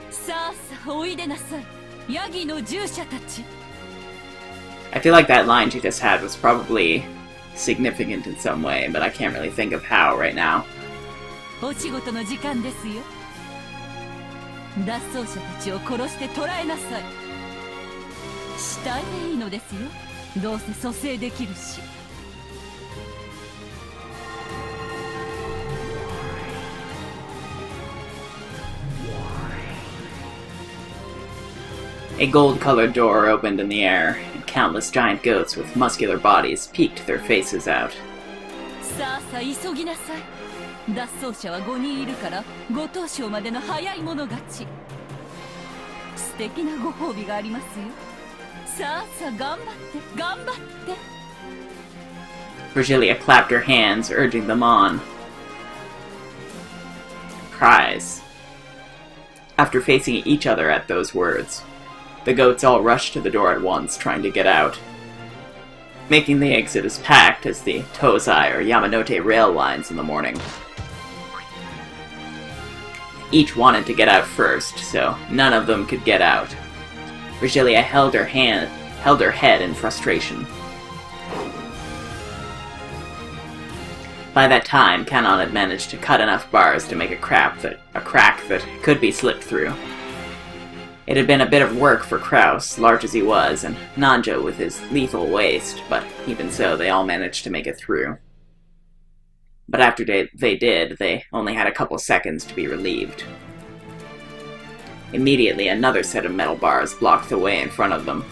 さあさあおいでなさい、ヤギの従者たち。 I feel like that line she just had was probably significant in some way, but I can't really think of how right now. お仕事の時間ですよ。脱走者たちを殺して捕らえなさい。死体でいいのですよ。どうせ蘇生できるし。 A gold-colored door opened in the air, and countless giant goats with muscular bodies peeked their faces out. さあさあ急ぎなさい。脱走者は5人いるから5等賞までの早い者勝ち。素敵なご褒美がありますよ。さあさあ頑張って頑張って。 Virgilia clapped her hands, urging them on. Cries. After facing each other at those words, the goats all rushed to the door at once, trying to get out. Making the exit as packed as the Tozai or Yamanote rail lines in the morning. Each wanted to get out first, so none of them could get out. Virgilia held her head in frustration. By that time, Canon had managed to cut enough bars to make a crack that could be slipped through. It had been a bit of work for Kraus, large as he was, and Nanjo with his lethal waist, but even so, they all managed to make it through. But after they did, they only had a couple seconds to be relieved. Immediately, another set of metal bars blocked the way in front of them.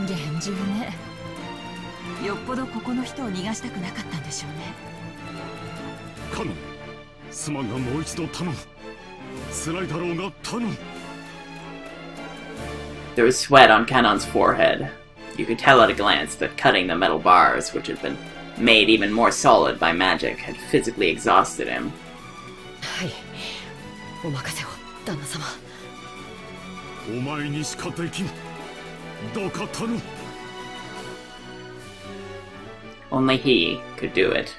厳重ね。よっぽどここの人を逃がしたくなかったんでしょうね。カノン、すまんがもう一度頼む。辛いだろうが頼む。 There was sweat on Canon's forehead. You could tell at a glance that cutting the metal bars, which had been made even more solid by magic, had physically exhausted him. はい、お任せを、旦那様。お前にしかできん。どうか頼む。 Only he could do it.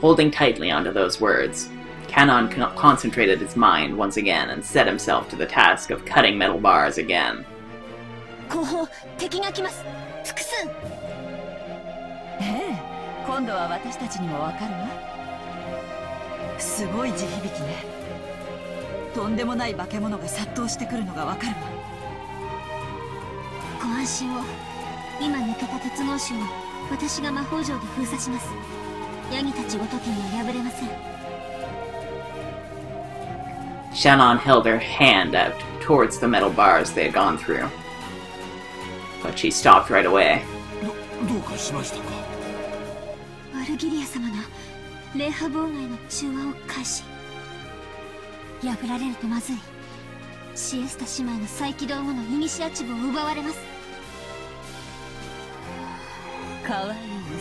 Holding tightly onto those words, Canon concentrated his mind once again and set himself to the task of cutting metal bars again. 後方、敵が来ます。複数。ええ、今度は私たちにもわかるわ。すごい地響きね。とんでもない化け物が殺到してくるのがわかるわ。ご安心を。今抜けた鉄格子を私が魔法城で封鎖します。ヤギたちごときには破れません。 Shannon held her hand out towards the metal bars they had gone through. But she stopped right away. どうかしましたか？ワルギリア様の霊波妨害の中和を開始。破られるとまずい。シエスタ姉妹の再起動後のイニシアチブを奪われます。可愛いウ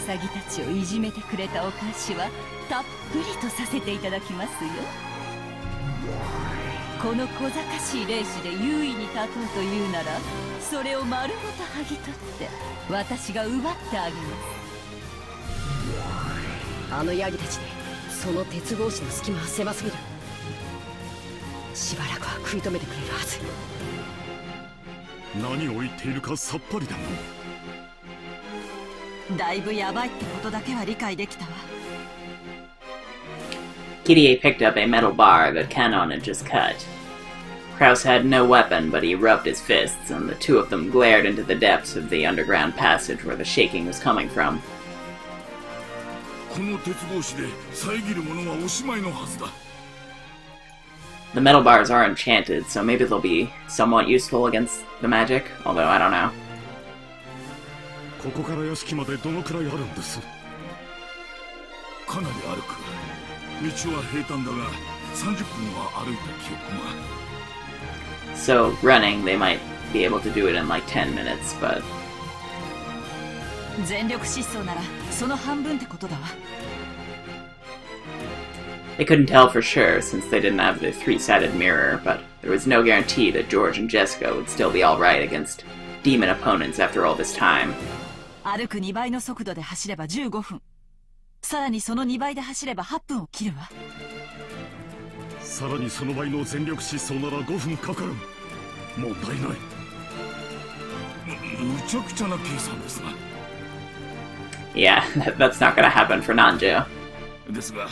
サギたちをいじめてくれたお返しはたっぷりとさせていただきますよ。この小賢しい霊視で優位に立とうというなら、それを丸ごと剥ぎ取って私が奪ってあげます。あのヤギたちでその鉄格子の隙間は狭すぎる。しばらくは食い止めてくれるはず。何を言っているかさっぱりだもん。だいぶヤバいってことだけは理解できたわ。Kirie picked up a metal bar that Cannon had just cut. Kraus had no weapon, but he rubbed his fists, and the two of them glared into the depths of the underground passage where the shaking was coming from. この鉄格子で遮るものはおしまいのはずだ。The metal bars are enchanted, so maybe they'll be somewhat useful against the magic, although I don't know. ここから屋敷までどのくらいあるんです？かなり歩く。道は平坦だが30分は歩いた記憶が。So, running, they might be able to do it in like 10 minutes, but... 全力疾走ならその半分ってことだわ。They couldn't tell for sure since they didn't have the three-sided mirror, but there was no guarantee that George and Jessica would still be alright against demon opponents after all this time. 歩く2倍の速度で走れば15分。さらにその2倍で走れば8分を切るわ。さらにその倍の全力疾走なら5分かかる。問題ない。むちゃくちゃな計算ですな。Yeah, that's not gonna happen for Nanjo. ですが、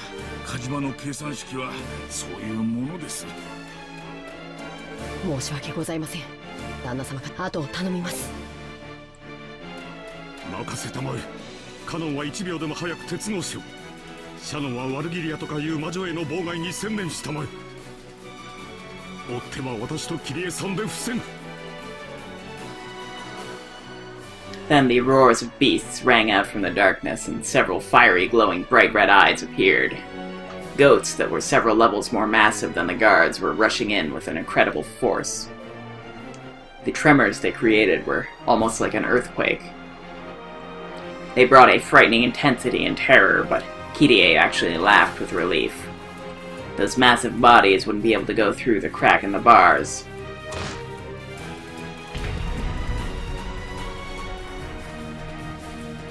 カジマの計算式はそういうものです。申し訳ございません。旦那様が後を頼みます。任せたまえ。カノンは1秒でも早く鉄格子を。シャノンはワルギリアとかいう魔女への妨害に専念したまえ。追っては私とキリエさんで防ぐ。Then the roars of beasts rang out from the darkness, and several fiery, glowing, bright red eyes appeared. Goats that were several levels more massive than the guards were rushing in with an incredible force. The tremors they created were almost like an earthquake. They brought a frightening intensity and terror, but Kirie actually laughed with relief. Those massive bodies wouldn't be able to go through the crack in the bars.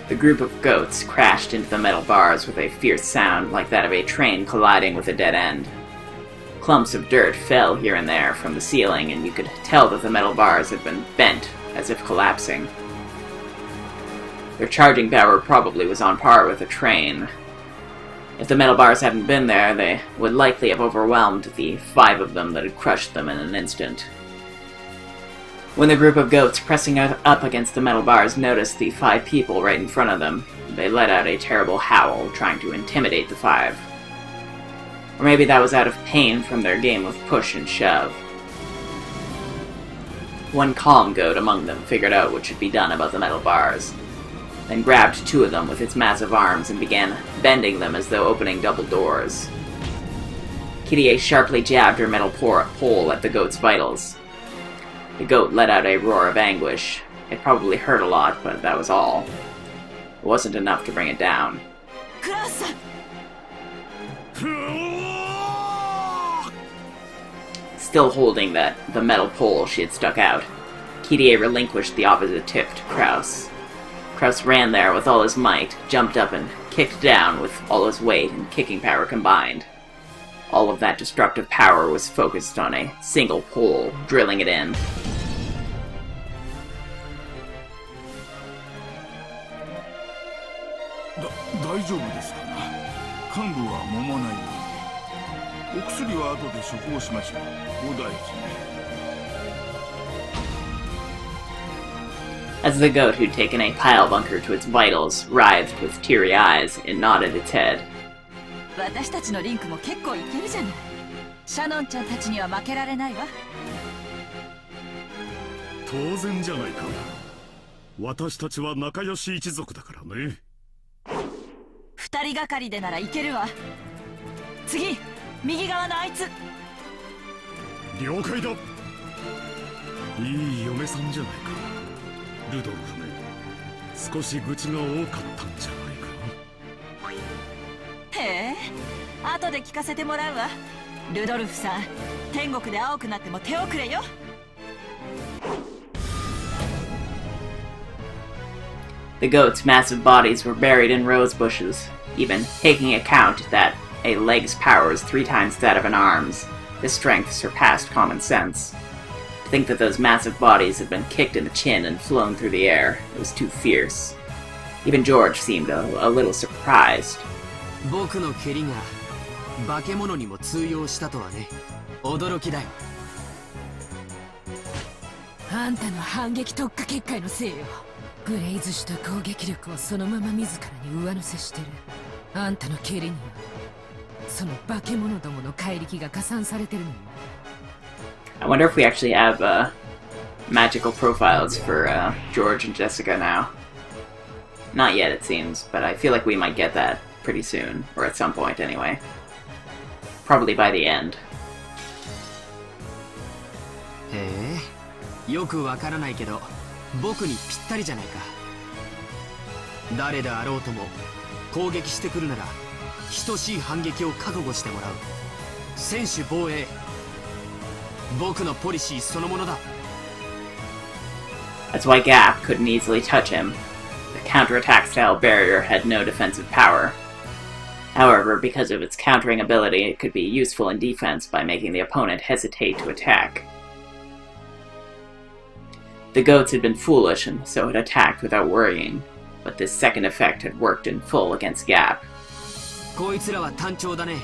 The group of goats crashed into the metal bars with a fierce sound like that of a train colliding with a dead end. Clumps of dirt fell here and there from the ceiling, and you could tell that the metal bars had been bent, as if collapsing. Their charging power probably was on par with a train. If the metal bars hadn't been there, they would likely have overwhelmed the 5 of them that had crushed them in an instant. When the group of goats pressing up against the metal bars noticed the 5 people right in front of them, they let out a terrible howl, trying to intimidate the 5. Or maybe that was out of pain from their game of push and shove. One calm goat among them figured out what should be done about the metal bars, then grabbed 2 of them with its massive arms and began bending them as though opening double doors. Kirie sharply jabbed her metal pole at the goat's vitals. The goat let out a roar of anguish. It probably hurt a lot, but that was all. It wasn't enough to bring it down. Still holding the metal pole she had stuck out, Kirie relinquished the opposite tip to Kraus. Kraus ran there with all his might, jumped up and kicked down with all his weight and kicking power combined. All of that destructive power was focused on a single pole, drilling it in. as the goat who'd taken a pile bunker to its vitals writhed with teary eyes and nodded its head. 私たちのリンクも結構いけるじゃない。シャノンちゃんたちには負けられないわ。当然じゃないか。私たちは仲良し一族だからね。二人がかりでならいけるわ。次、右側のあいつ。了解だ。いい嫁さんじゃないか。ルドルフめ、少し愚痴が多かったんじゃないか。へえ、後で聞かせてもらうわ。ルドルフさん、天国で青くなっても手遅れよ。The goats' massive bodies were buried in rose bushes, even taking account that a leg's power is 3 times that of an arm's. This strength surpassed common sense. To think that those massive bodies had been kicked in the chin and flown through the air, it was too fierce. Even George seemed a little surprised. 僕の蹴りが化け物にも通用したとはね。驚きだよ。あんたの反撃特化結界のせいよ。ブレイズした攻撃力をそのまま自らに上乗せしてる。あんたの蹴りにはその化け物どもの怪力が加算されてるのよ。I wonder if we actually have magical profiles for George and Jessica now. Not yet, it seems, but I feel like we might get that pretty soon, or at some point anyway. Probably by the end. へえ、よくわからないけど僕にぴったりじゃないか。誰であろうとも攻撃してくるなら等しい反撃を覚悟してもらう。専守防衛、僕のポリシーそのものだ。 That's why Gap couldn't easily touch him. The counterattack style barrier had no defensive power. However, because of its countering ability, it could be useful in defense by making the opponent hesitate to attack. The goats had been foolish and so had attacked without worrying, but this second effect had worked in full against Gap. こいつらは単調だね。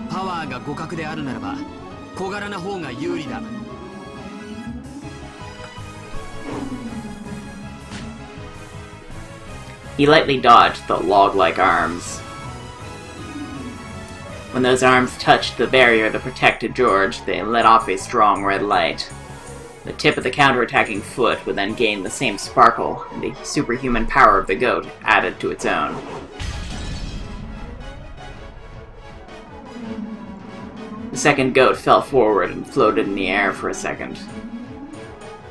パワーが互角であるならば小柄な方が有利だ。He lightly dodged the log-like arms. When those arms touched the barrier that protected George, they let off a strong red light. The tip of the counterattacking foot would then gain the same sparkle, and the superhuman power of the goat added to its own. The second goat fell forward and floated in the air for a second.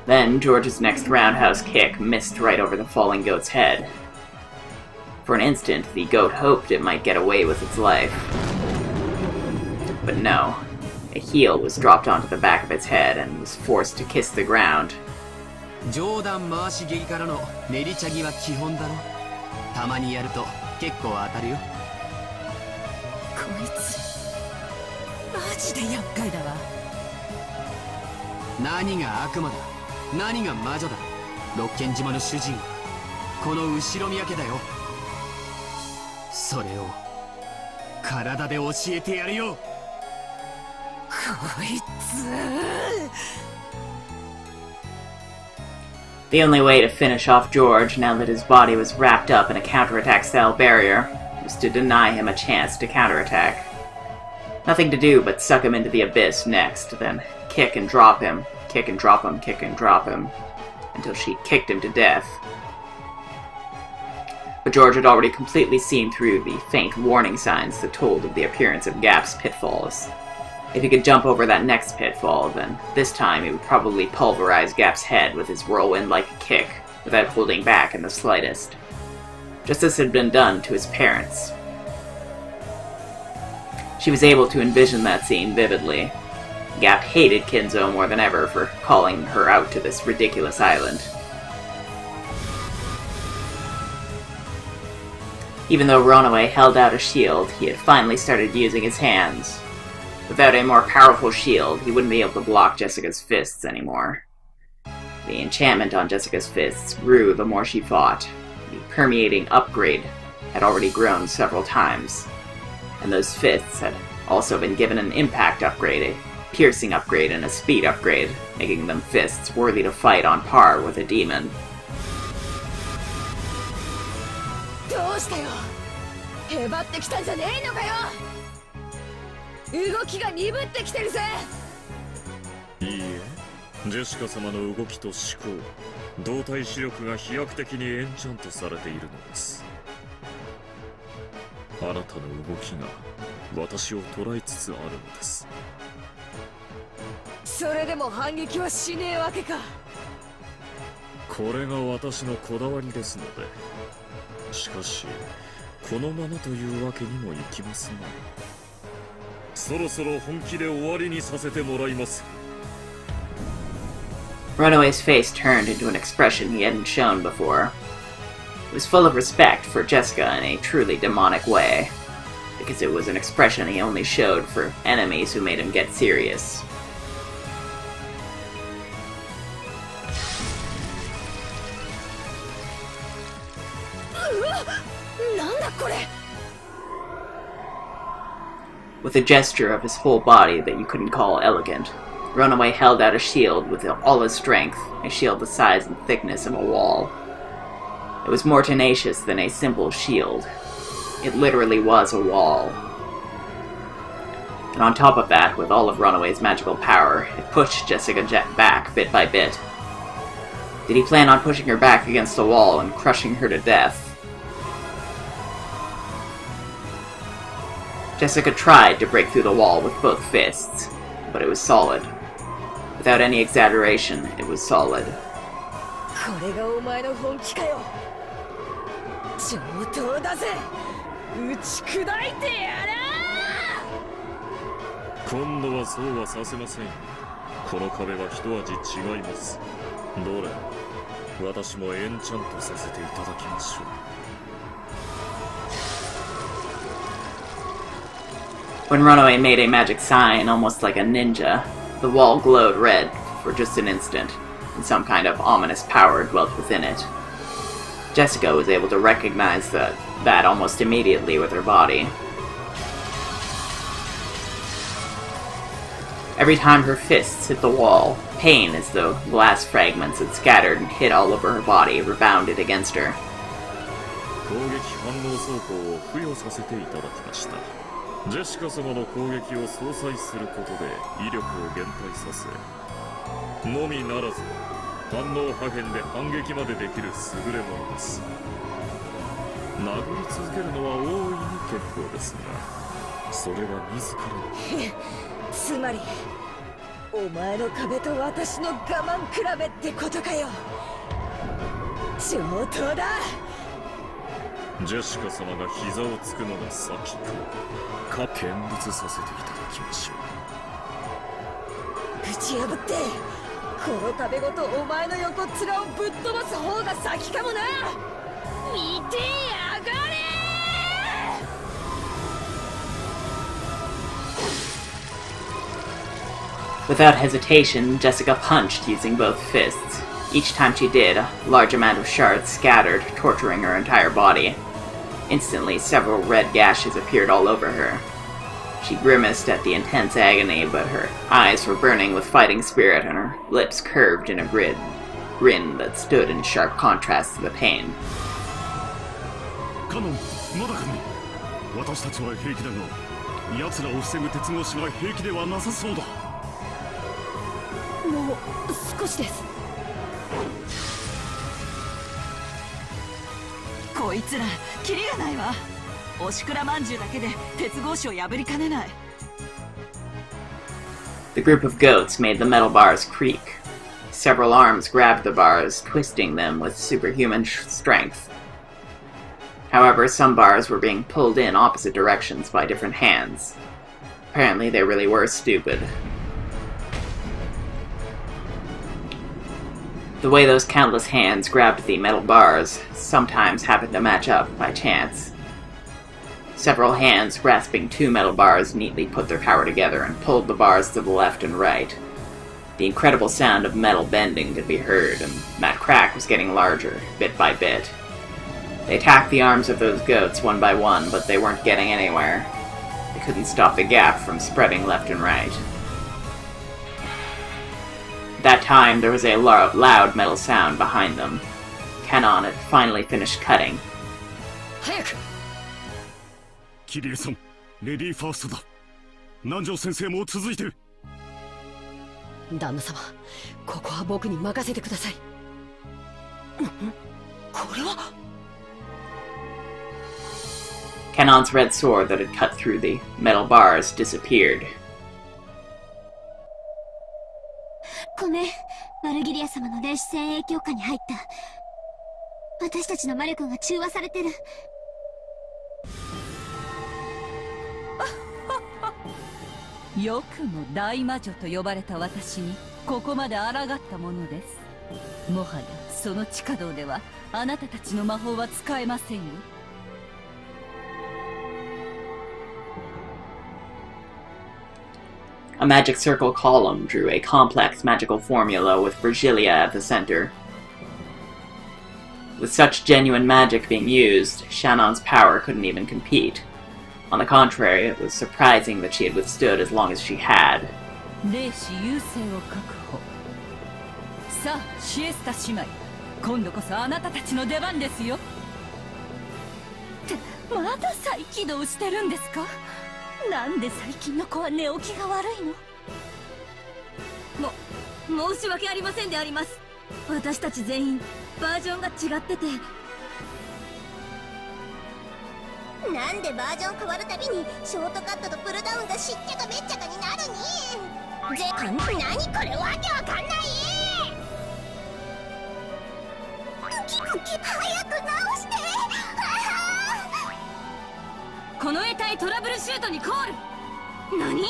Then George's next roundhouse kick missed right over the falling goat's head. For an instant, the goat hoped it might get away with its life. But no. A heel was dropped onto the back of its head and was forced to kiss the ground. 上段回し蹴りからの練りチャギは基本だろ。たまにやると結構当たるよ。こいつマジで厄介だわ。何が悪魔だ、何が魔女だ。六軒島の主人はこの後ろ宮家だよ。それを体で教えてやるよ。こいつ。The only way to finish off George, now that his body was wrapped up in a counterattack-style barrier, was to deny him a chance to counterattack. Nothing to do but suck him into the abyss next, then kick and drop him, kick and drop him, kick and drop him, until she kicked him to death. But George had already completely seen through the faint warning signs that told of the appearance of Gap's pitfalls. If he could jump over that next pitfall, then this time he would probably pulverize Gap's head with his whirlwind-like kick, without holding back in the slightest. Just as had been done to his parents. She was able to envision that scene vividly. Gap hated Kinzo more than ever for calling her out to this ridiculous island. Even though Ronaway held out a shield, he had finally started using his hands. Without a more powerful shield, he wouldn't be able to block Jessica's fists anymore. The enchantment on Jessica's fists grew the more she fought. The permeating upgrade had already grown several times, and those fists had also been given an impact upgrade, piercing upgrade and a speed upgrade, making them fists worthy to fight on par with a demon. どうしたよ。へばってきたんじゃねえのかよ。動きが鈍ってきてるぜ。いいえ、ジェシカ様の動きと思考、動体視力が飛躍的にエンチャントされているのです。あなたの動きが私を捉えつつあるのです。それでも反撃はしねえわけか。これが私のこだわりですので。しかしこのままというわけにもいきますまい。そろそろ本気で終わりにさせてもらいます。 Runaway's face turned into an expression he hadn't shown before. It was full of respect for Jessica in a truly demonic way, because it was an expression he only showed for enemies who made him get serious. なんだこれ。 With a gesture of his whole body that you couldn't call elegant, Runaway held out a shield with all his strength, a shield the size and thickness of a wall. It was more tenacious than a simple shield. It literally was a wall. And on top of that, with all of Runaway's magical power, it pushed Jessica back bit by bit. Did he plan on pushing her back against the wall and crushing her to death? Jessica tried to break through the wall with both fists, but it was solid. Without any exaggeration, it was solid. これがお前の本気かよ。上等だぜ。打ち砕いてやらー。今度はそうはさせません。この壁は一味違います。どれ、私もエンチャントさせていただきましょう。 When Runaway made a magic sign, almost like a ninja, the wall glowed red for just an instant, and some kind of ominous power dwelt within it. Jessica was able to recognize that almost immediately with her body. Every time her fists hit the wall, pain as though glass fragments had scattered and hit all over her body rebounded against her. 攻撃反応装甲を付与させていただきました。ジェシカ様の攻撃を相殺することで威力を減退させ、のみならず反応破片で反撃までできる優れものです。殴り続けるのは大いに結構ですが、それは自らのつまりお前の壁と私の我慢比べってことかよ。上等だ。ジェシカ様が膝をつくのが先か、見物させていただきましょう。ぶち破ってこの壁ごとお前の横っ面をぶっ飛ばす方が先かもな。見てやがれ。 Without hesitation, Jessica punched using both fists. Each time she did, a large amount of shards scattered, torturing her entire body. Instantly, several red gashes appeared all over her. She grimaced at the intense agony, but her eyes were burning with fighting spirit and her lips curved in a grin that stood in sharp contrast to the pain. カノン、まだかね。私たちは平気だが、奴らを防ぐ鉄格子が平気ではなさそうだ。もう少しです。こいつらキリがないわ。おしくらまんじゅうだけで鉄格子を破りかねない。 The group of goats made the metal bars creak. Several arms grabbed the bars, twisting them with superhuman strength. However, some bars were being pulled in opposite directions by different hands. Apparently, they really were stupid. The way those countless hands grabbed the metal bars sometimes happened to match up by chance. Several hands grasping two metal bars neatly put their power together and pulled the bars to the left and right. The incredible sound of metal bending could be heard, and that crack was getting larger, bit by bit. They attacked the arms of those goats one by one, but they weren't getting anywhere. They couldn't stop the gap from spreading left and right. At that time, there was a loud metal sound behind them. Canon had finally finished cutting. 早く。キリエさん、レディーファーストだ。南條先生も続いて。旦那様、ここは僕に任せてください。これは Canon's red sword that had cut through the metal bars disappeared. ごめん、マルギリア様の霊視線影響下に入った。私たちの魔力が中和されてる。よくも大魔女と呼ばれた私にここまで抗ったものです。もはやその地下道ではあなたたちの魔法は使えませんよ。A magic circle column drew a complex magical formula with Virgilia at the center. With such genuine magic being used, Shannon's power couldn't even compete. On the contrary, it was surprising that she had withstood as long as she had. 霊視優勢を確保。さあ、シエスタ姉妹、今度こそあなたたちの出番ですよ。ってまだ再起動してるんですか？なんで最近の子は寝起きが悪いの？申し訳ありませんであります。私たち全員バージョンが違ってて。なんでバージョン変わるたびにショートカットとプルダウンがしっちゃかめっちゃかになるに。何これわけわかんない。早く直して。この得体トラブルシュートにコール。何？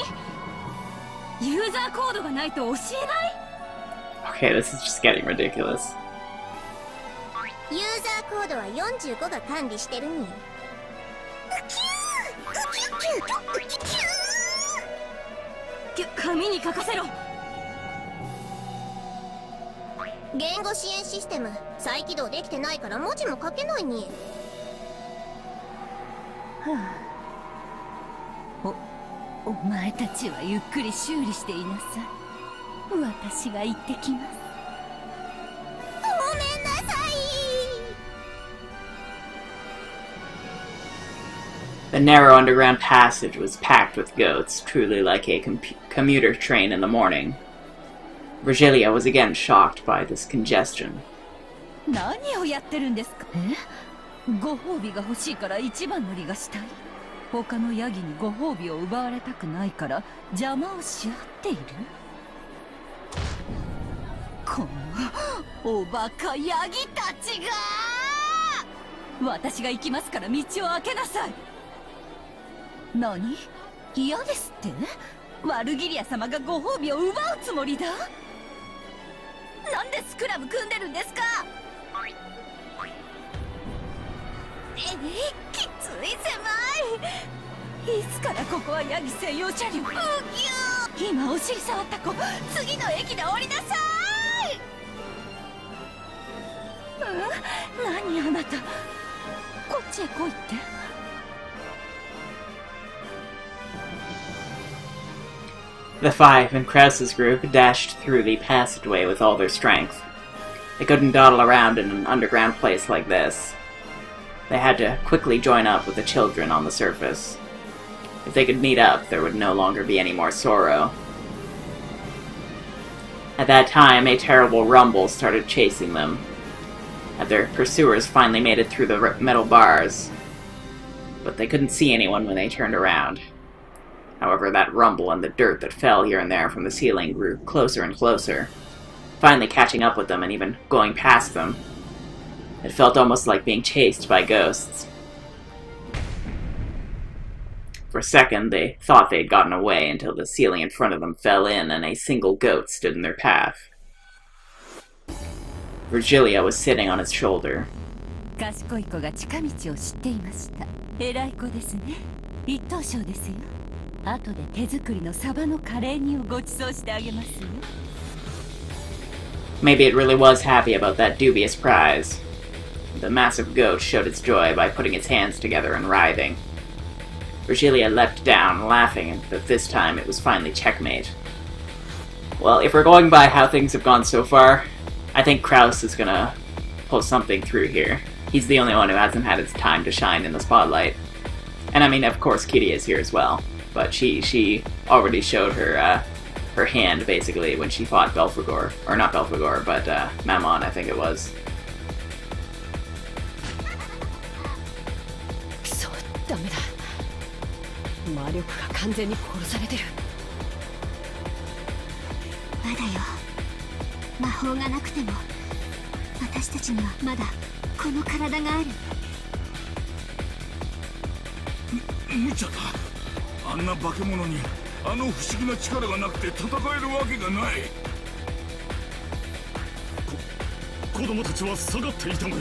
ユーザーコードがないと教えない？ Okay, this is just getting ridiculous. ユーザーコードは45が管理してるに。紙に書かせろ。言語支援システム再起動できてないから文字も書けないに。お前たちはゆっくり修理していなさい。私が行ってきます。ごめんなさい。The narrow underground passage was packed with goats, truly like a commuter train in the morning. Virgilia was again shocked by this congestion. 何をやってるんですか？ご褒美が欲しいから一番乗りがしたい。他のヤギにご褒美を奪われたくないから邪魔をし合っている。このおバカヤギたちが！私が行きますから道を開けなさい。何？嫌ですって？ワルギリア様がご褒美を奪うつもりだ？なんでスクラム組んでるんですか？きつい狭い。いつからここはヤギ専用車両？今お尻触った子、次の駅で降りなさい。何あなた、こっちへ来いって。The five in Krause's group dashed through the passageway with all their strength. They couldn't dawdle around in an underground place like this. They had to quickly join up with the children on the surface. If they could meet up, there would no longer be any more sorrow. At that time, a terrible rumble started chasing them, and their pursuers finally made it through the metal bars. But they couldn't see anyone when they turned around. However, that rumble and the dirt that fell here and there from the ceiling grew closer and closer, finally catching up with them and even going past them. It felt almost like being chased by ghosts. For a second, they thought they'd gotten away until the ceiling in front of them fell in and a single goat stood in their path. Virgilia was sitting on his shoulder. 賢い子が近道を知っていました。偉い子ですね。一等賞ですよ。後で手作りのサバのカレー煮をご馳走してあげますよ。Maybe it really was happy about that dubious prize. The massive goat showed its joy by putting its hands together and writhing. Virgilia leapt down, laughing that this time it was finally checkmate. Well, if we're going by how things have gone so far, I think Kraus is gonna pull something through here. He's the only one who hasn't had his time to shine in the spotlight. And I mean, of course, Kitty is here as well. But she already showed her her hand, basically, when she fought Belphegor. Or not Belphegor, but Mammon, I think it was. くそ、ダメだ。魔力が完全に殺されてる。まだよ。魔法がなくても私たちにはまだこの体がある。無茶だ。あんな化け物にあの不思議な力がなくて戦えるわけがない。子供たちは下がっていたまえ。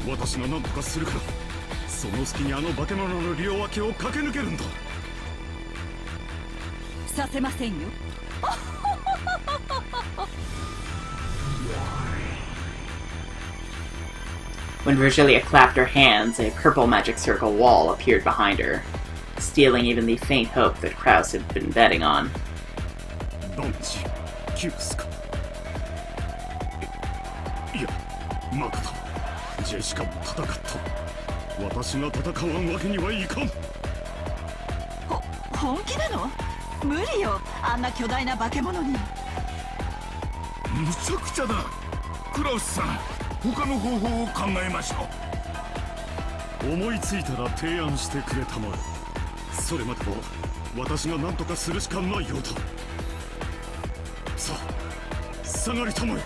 私が何とかするから、その隙にあの化け物の両脇を駆け抜けるんだ。させませんよ。When Virgilia clapped her hands, a purple magic circle wall appeared behind her, stealing even the faint hope that Kraus had been betting on. ドンチ、キュースか。いや、マカだ。ジェシカも戦った。私が戦わんわけにはいかん。本気なの？無理よ、あんな巨大な化け物に。むちゃくちゃだ。クラウスさん、他の方法を考えましょう。思いついたら提案してくれたまえ。それまでも私が何とかするしかないようだ。さあ、下がりたまえ。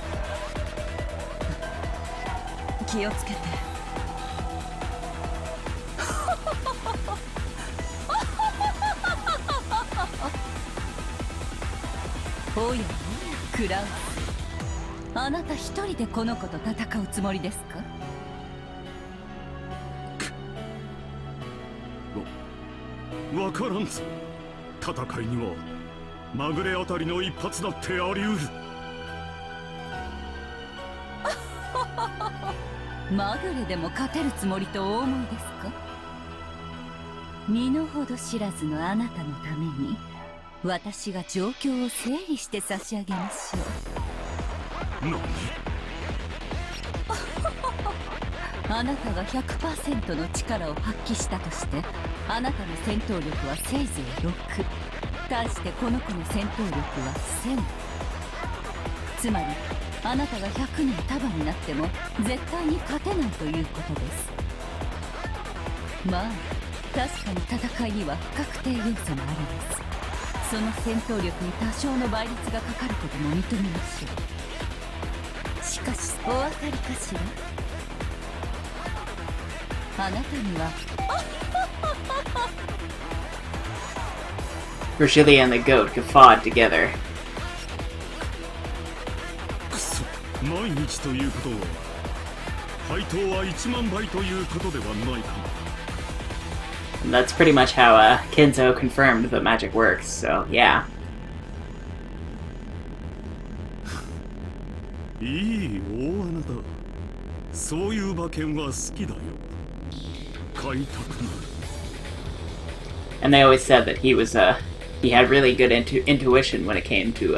気をつけて。おやおや、クラウス、あなた一人でこの子と戦うつもりですか？わからんぞ。戦いにはまぐれあたりの一発だってあり得る。まぐれでも勝てるつもりとお思いですか？身の程知らずのあなたのために私が状況を整理して差し上げましょう。何？あなたが 100% の力を発揮したとして、あなたの戦闘力はせいぜい6。対してこの子の戦闘力は1000。つまりあなたが100人束になっても絶対に勝てないということです。まあ確かに戦いには不確定要素もあります。その戦闘力に多少の倍率がかかることも認めましょう。しかしお分かりかしら？あなたにはVirgilia and the goat guffawed together. くそ、毎日ということは配当は1万倍ということではないか。 And that's pretty much how Kinzo confirmed the magic works, so yeah. いい大穴だ。そういう馬券は好きだよ。買いたくなる。 And they always said that he was he had really good intuition when it came to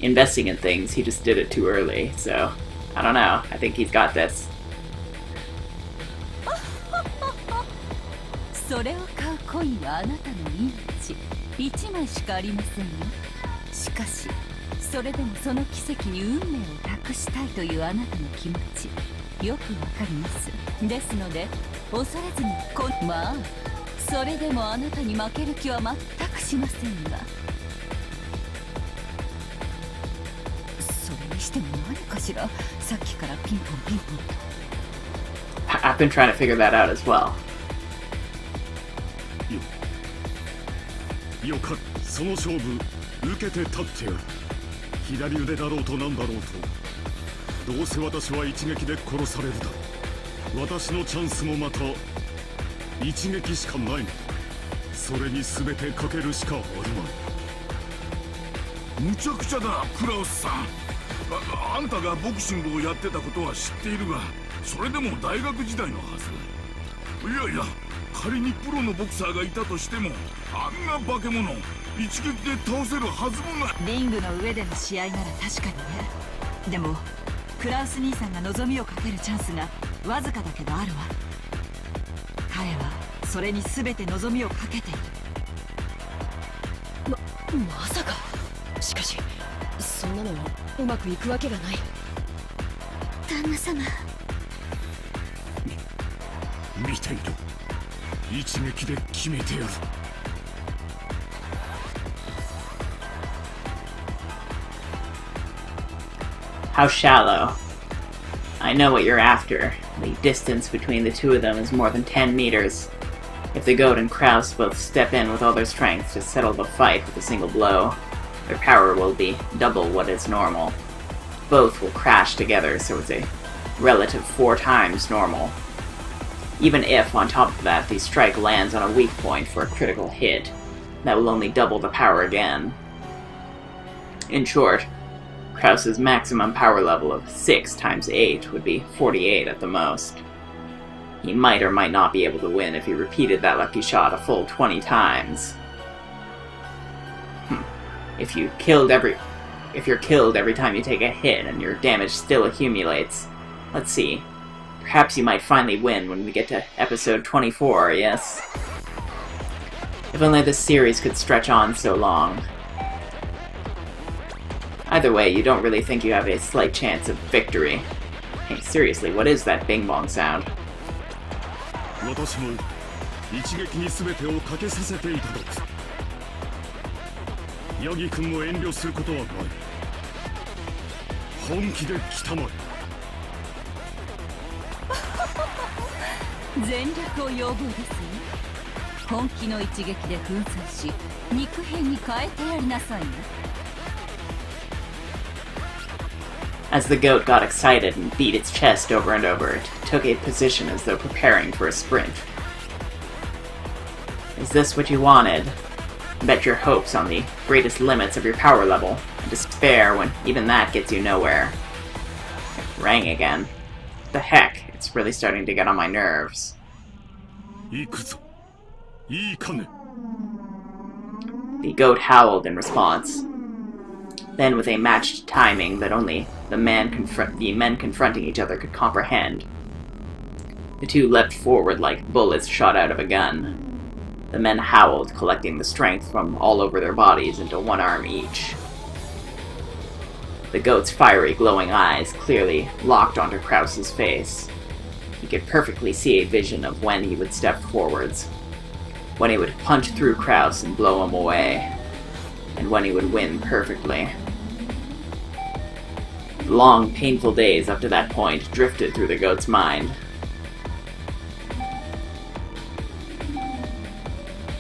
investing in things. He just did it too early, so I don't know. I think he's got this. それを買うコインはあなたの命1枚しかありませんよ。しかしそれでもその奇跡に運命を託したいというあなたの気持ちよくわかります。ですので恐れずにまあそれでもあなたに負ける気は全くしませんが、それにしても何かしら、さっきからピンポンピンポンと。 I've been trying to figure that out as well. よかった。その勝負受けて立ってやる。左腕だろうとなんだろうと、どうせ私は一撃で殺されるだろう。私のチャンスもまた一撃しかないのだ。それに全てかけるしかあるまい。むちゃくちゃだ、クラウスさん。あんたがボクシングをやってたことは知っているが、それでも大学時代のはず。いやいや、仮にプロのボクサーがいたとしても、あんな化け物一撃で倒せるはずもない。リングの上での試合なら確かにね。でもクラウス兄さんが望みをかけるチャンスがわずかだけどあるわ。彼はそれに全て望みをかけている。まさか。しかしそんなのうまくいくわけがない。旦那様、見ている。一撃で決めてやる。How shallow. I know what you're after. The distance between the two of them is more than 10 meters. If the goat and Kraus both step in with all their strength to settle the fight with a single blow, their power will be double what is normal. Both will crash together, so it's a relative 4 times normal. Even if, on top of that, the strike lands on a weak point for a critical hit, that will only double the power again. In short, Kraus's maximum power level of 6 times 8 would be 48 at the most. He might or might not be able to win if he repeated that lucky shot a full 20 times. If you're killed every time you take a hit and your damage still accumulates, let's see. Perhaps you might finally win when we get to episode 24, yes? If only this series could stretch on so long. Either way, you don't really think you have a slight chance of victory. Hey, seriously, what is that bing bong sound? 私も一撃に全てをかけさせていただく。ヤギ君も遠慮することはない。本気で来たまえ。全力を要望ですね。本気の一撃で粉砕し、肉片に変えてやりなさいね。As the goat got excited and beat its chest over and over, it took a position as though preparing for a sprint. Is this what you wanted? Bet your hopes on the greatest limits of your power level, and despair when even that gets you nowhere. It rang again. The heck, it's really starting to get on my nerves. 行くぞ。いいかね。The goat howled in response. Then, with a matched timing that only the men confronting each other could comprehend, the two leapt forward like bullets shot out of a gun. The men howled, collecting the strength from all over their bodies into one arm each. The goat's fiery, glowing eyes clearly locked onto Kraus's face. He could perfectly see a vision of when he would step forwards, when he would punch through Kraus and blow him away, and when he would win perfectly. Long, painful days up to that point drifted through the goat's mind.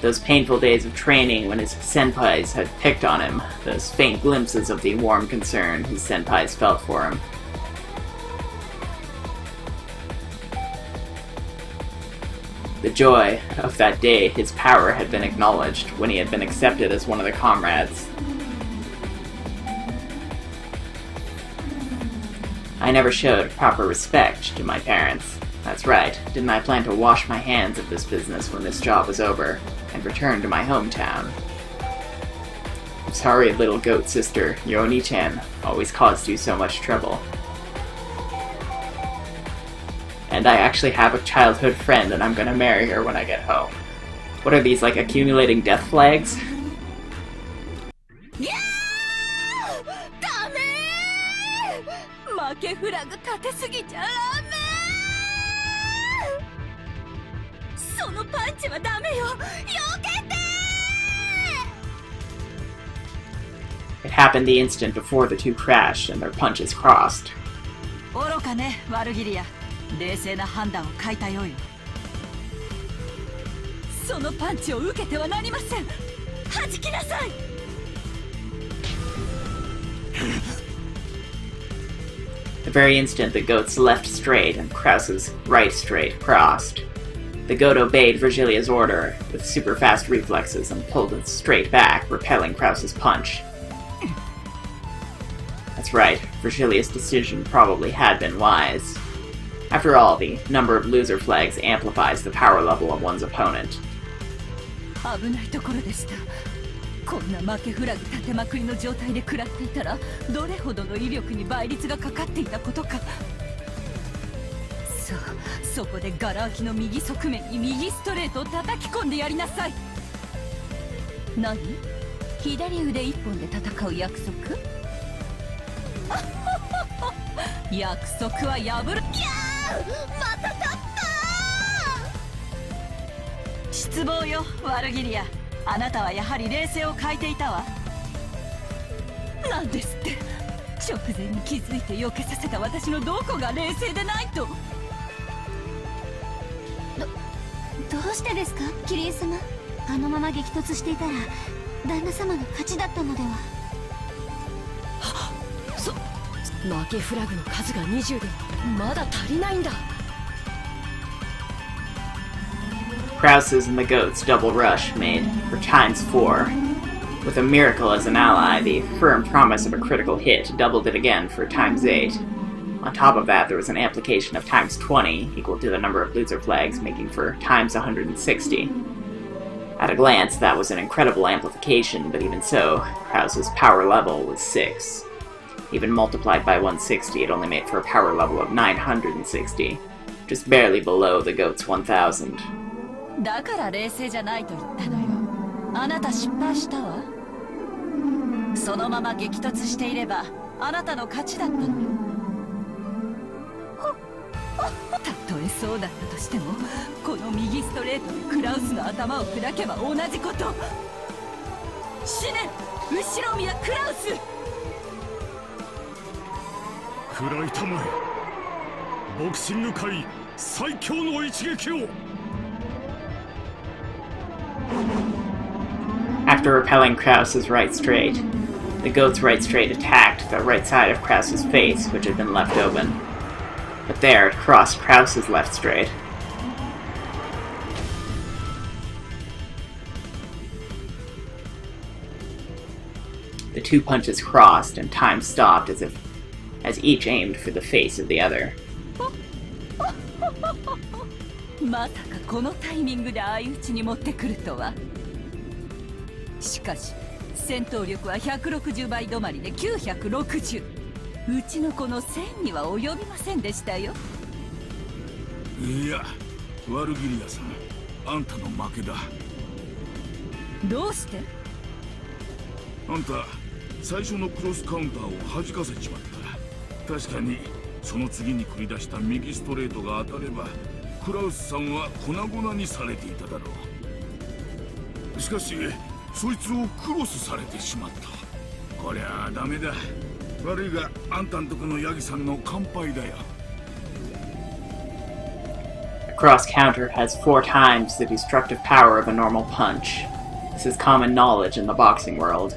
Those painful days of training when his senpais had picked on him, those faint glimpses of the warm concern his senpais felt for him. The joy of that day his power had been acknowledged when he had been accepted as one of the comrades. I never showed proper respect to my parents. That's right, didn't I plan to wash my hands of this business when this job was over, and return to my hometown? I'm sorry, little goat sister, your Oni-chan always caused you so much trouble. And I actually have a childhood friend and I'm gonna marry her when I get home. What are these, like, accumulating death flags? 負けフラグ立てすぎちゃダメ。そのパンチはダメよ。避けて。 It happened the instant before the two crashed and their punches crossed. 愚かね、ワルギリア。冷静な判断を欠いたようよ。そのパンチを受けてはなりません。弾きなさい。The very instant the goat's left straight and Kraus's right straight crossed. The goat obeyed Virgilia's order with super fast reflexes and pulled it straight back, repelling Kraus's punch. That's right, Virgilia's decision probably had been wise. After all, the number of loser flags amplifies the power level of one's opponent. 危ないところでした。こんな負けフラグ立てまくりの状態で食らっていたらどれほどの威力に倍率がかかっていたことか。さあそこでガラ空きの右側面に右ストレートを叩き込んでやりなさい。何？左腕一本で戦う約束？約束は破る。また勝った。失望よワルギリア。あなたはやはり冷静を欠いていたわ。なんですって。直前に気づいて避けさせた私のどこが冷静でないと。どうしてですかキリン様。あのまま激突していたら旦那様の勝ちだったのでは。負けフラグの数が20でまだ足りないんだ。 Krause's and the goats' double rush made for ×4. With a miracle as an ally, the firm promise of a critical hit doubled it again for ×8. On top of that, there was an application of ×20, equal to the number of loser flags, making for ×160. At a glance, that was an incredible amplification, but even so, Krause's power level was 6. Even multiplied by 160, it only made for a power level of 960, just barely below the goat's 1000. だから冷静じゃないと言ったのよ。あなた失敗したわ。そのまま激突していればあなたの勝ちだったのよ。たとえそうだったとしても、この右ストレートでクラウスの頭を砕けば同じこと。死ね後ろ宮クラウス。食らいたまえボクシング界最強の一撃を。After repelling Krause's right straight, the goat's right straight attacked the right side of Krause's face, which had been left open. But there, it crossed Krause's left straight. The two punches crossed, and time stopped as each aimed for the face of the other. まさかこのタイミングで相打ちに持ってくるとは。しかし戦闘力は160倍止まりで960。うちの子の1000には及びませんでしたよ。いやワルギリアさん、あんたの負けだ。どうして？あんた最初のクロスカウンターを弾かせちまった。確かにその次に繰り出した右ストレートが当たればクラウスさんは粉々にされていただろう。しかしそいつをクロスされてしまった。こりゃあダメだ。悪いがあんたんとこのヤギさんの乾杯だよ。A cross counter has 4 times the destructive power of a normal punch. This is common knowledge in the boxing world.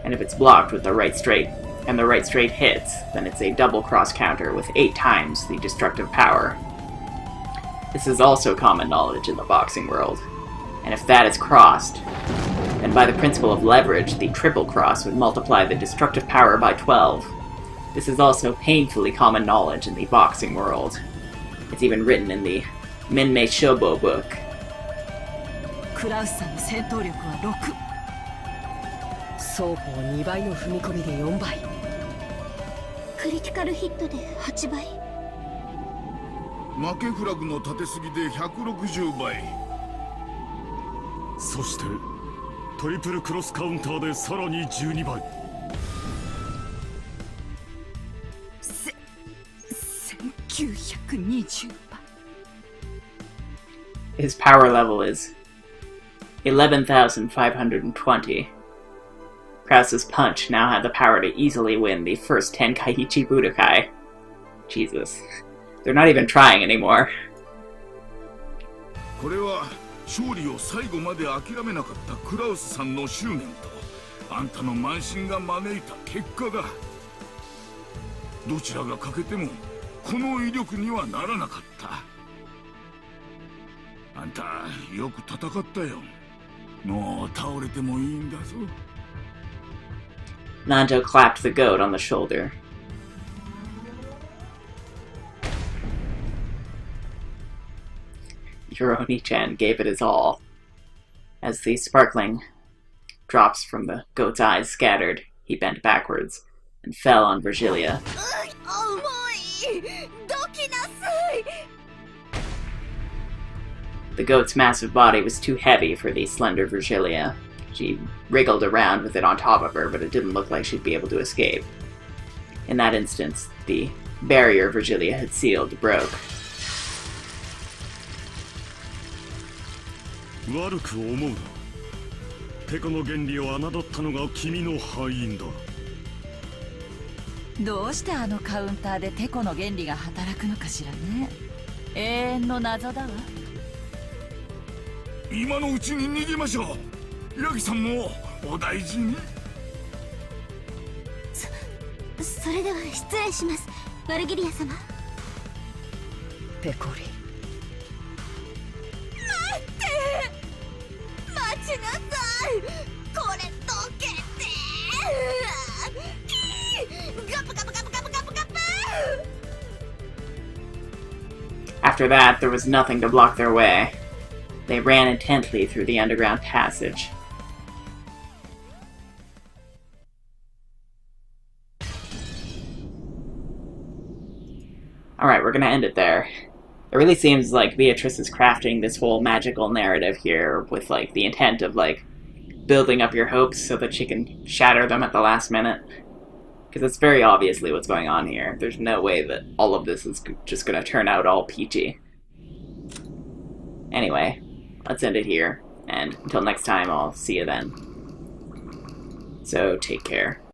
And if it's blocked with the right straight, and the right straight hits, then it's a double cross counter with 8 times the destructive power. This is also common knowledge in the boxing world. And if that is crossed, then by the principle of leverage, the triple cross would multiply the destructive power by 12. This is also painfully common knowledge in the boxing world. It's even written in the Minmei Shobo book. クラウスさんの戦闘力は6。双方2倍の踏み込みで4倍。クリティカルヒットで8倍。負けフラグの立てすぎで160倍。そしてトリプルクロスカウンターでさらに12倍。1920倍。 His power level is 11,520. Krause's punch now had the power to easily win the first 10 Kaiichi Budokai. Jesus. They're not even trying anymore. これは勝利を最後まで諦めなかったクラウスさんの執念とあんたの慢心が招いた結果だ。どちらが欠けてもこの威力にはならなかった。あんたよく戦ったよ。もう倒れてもいいんだぞ。Nanjo clapped the goat on the shoulder. Yoroni-chan gave it his all, as the sparkling drops from the goat's eyes scattered, he bent backwards and fell on Virgilia. 重いどきなさい The goat's massive body was too heavy for the slender Virgilia. She wriggled around with it on top of her, but it didn't look like she'd be able to escape. In that instance, the barrier Virgilia had sealed broke. 悪く思うな。テコの原理を侮ったのが君の敗因だ。どうしてあのカウンターでテコの原理が働くのかしらね。永遠の謎だわ。今のうちに逃げましょう。ヤギさんもお大事に。それでは失礼します、ワルギリア様。ペコリ。待って待ちなさい。これ溶けてガブガブガブガブガブガブ。 After that, there was nothing to block their way. They ran intently through the underground passage. Alright, we're gonna end it there. It really seems like Beatrice is crafting this whole magical narrative here with, like, the intent of, like, building up your hopes so that she can shatter them at the last minute. Because it's very obviously what's going on here. There's no way that all of this is just gonna turn out all peachy. Anyway, let's end it here, and until next time, I'll see you then. So, take care.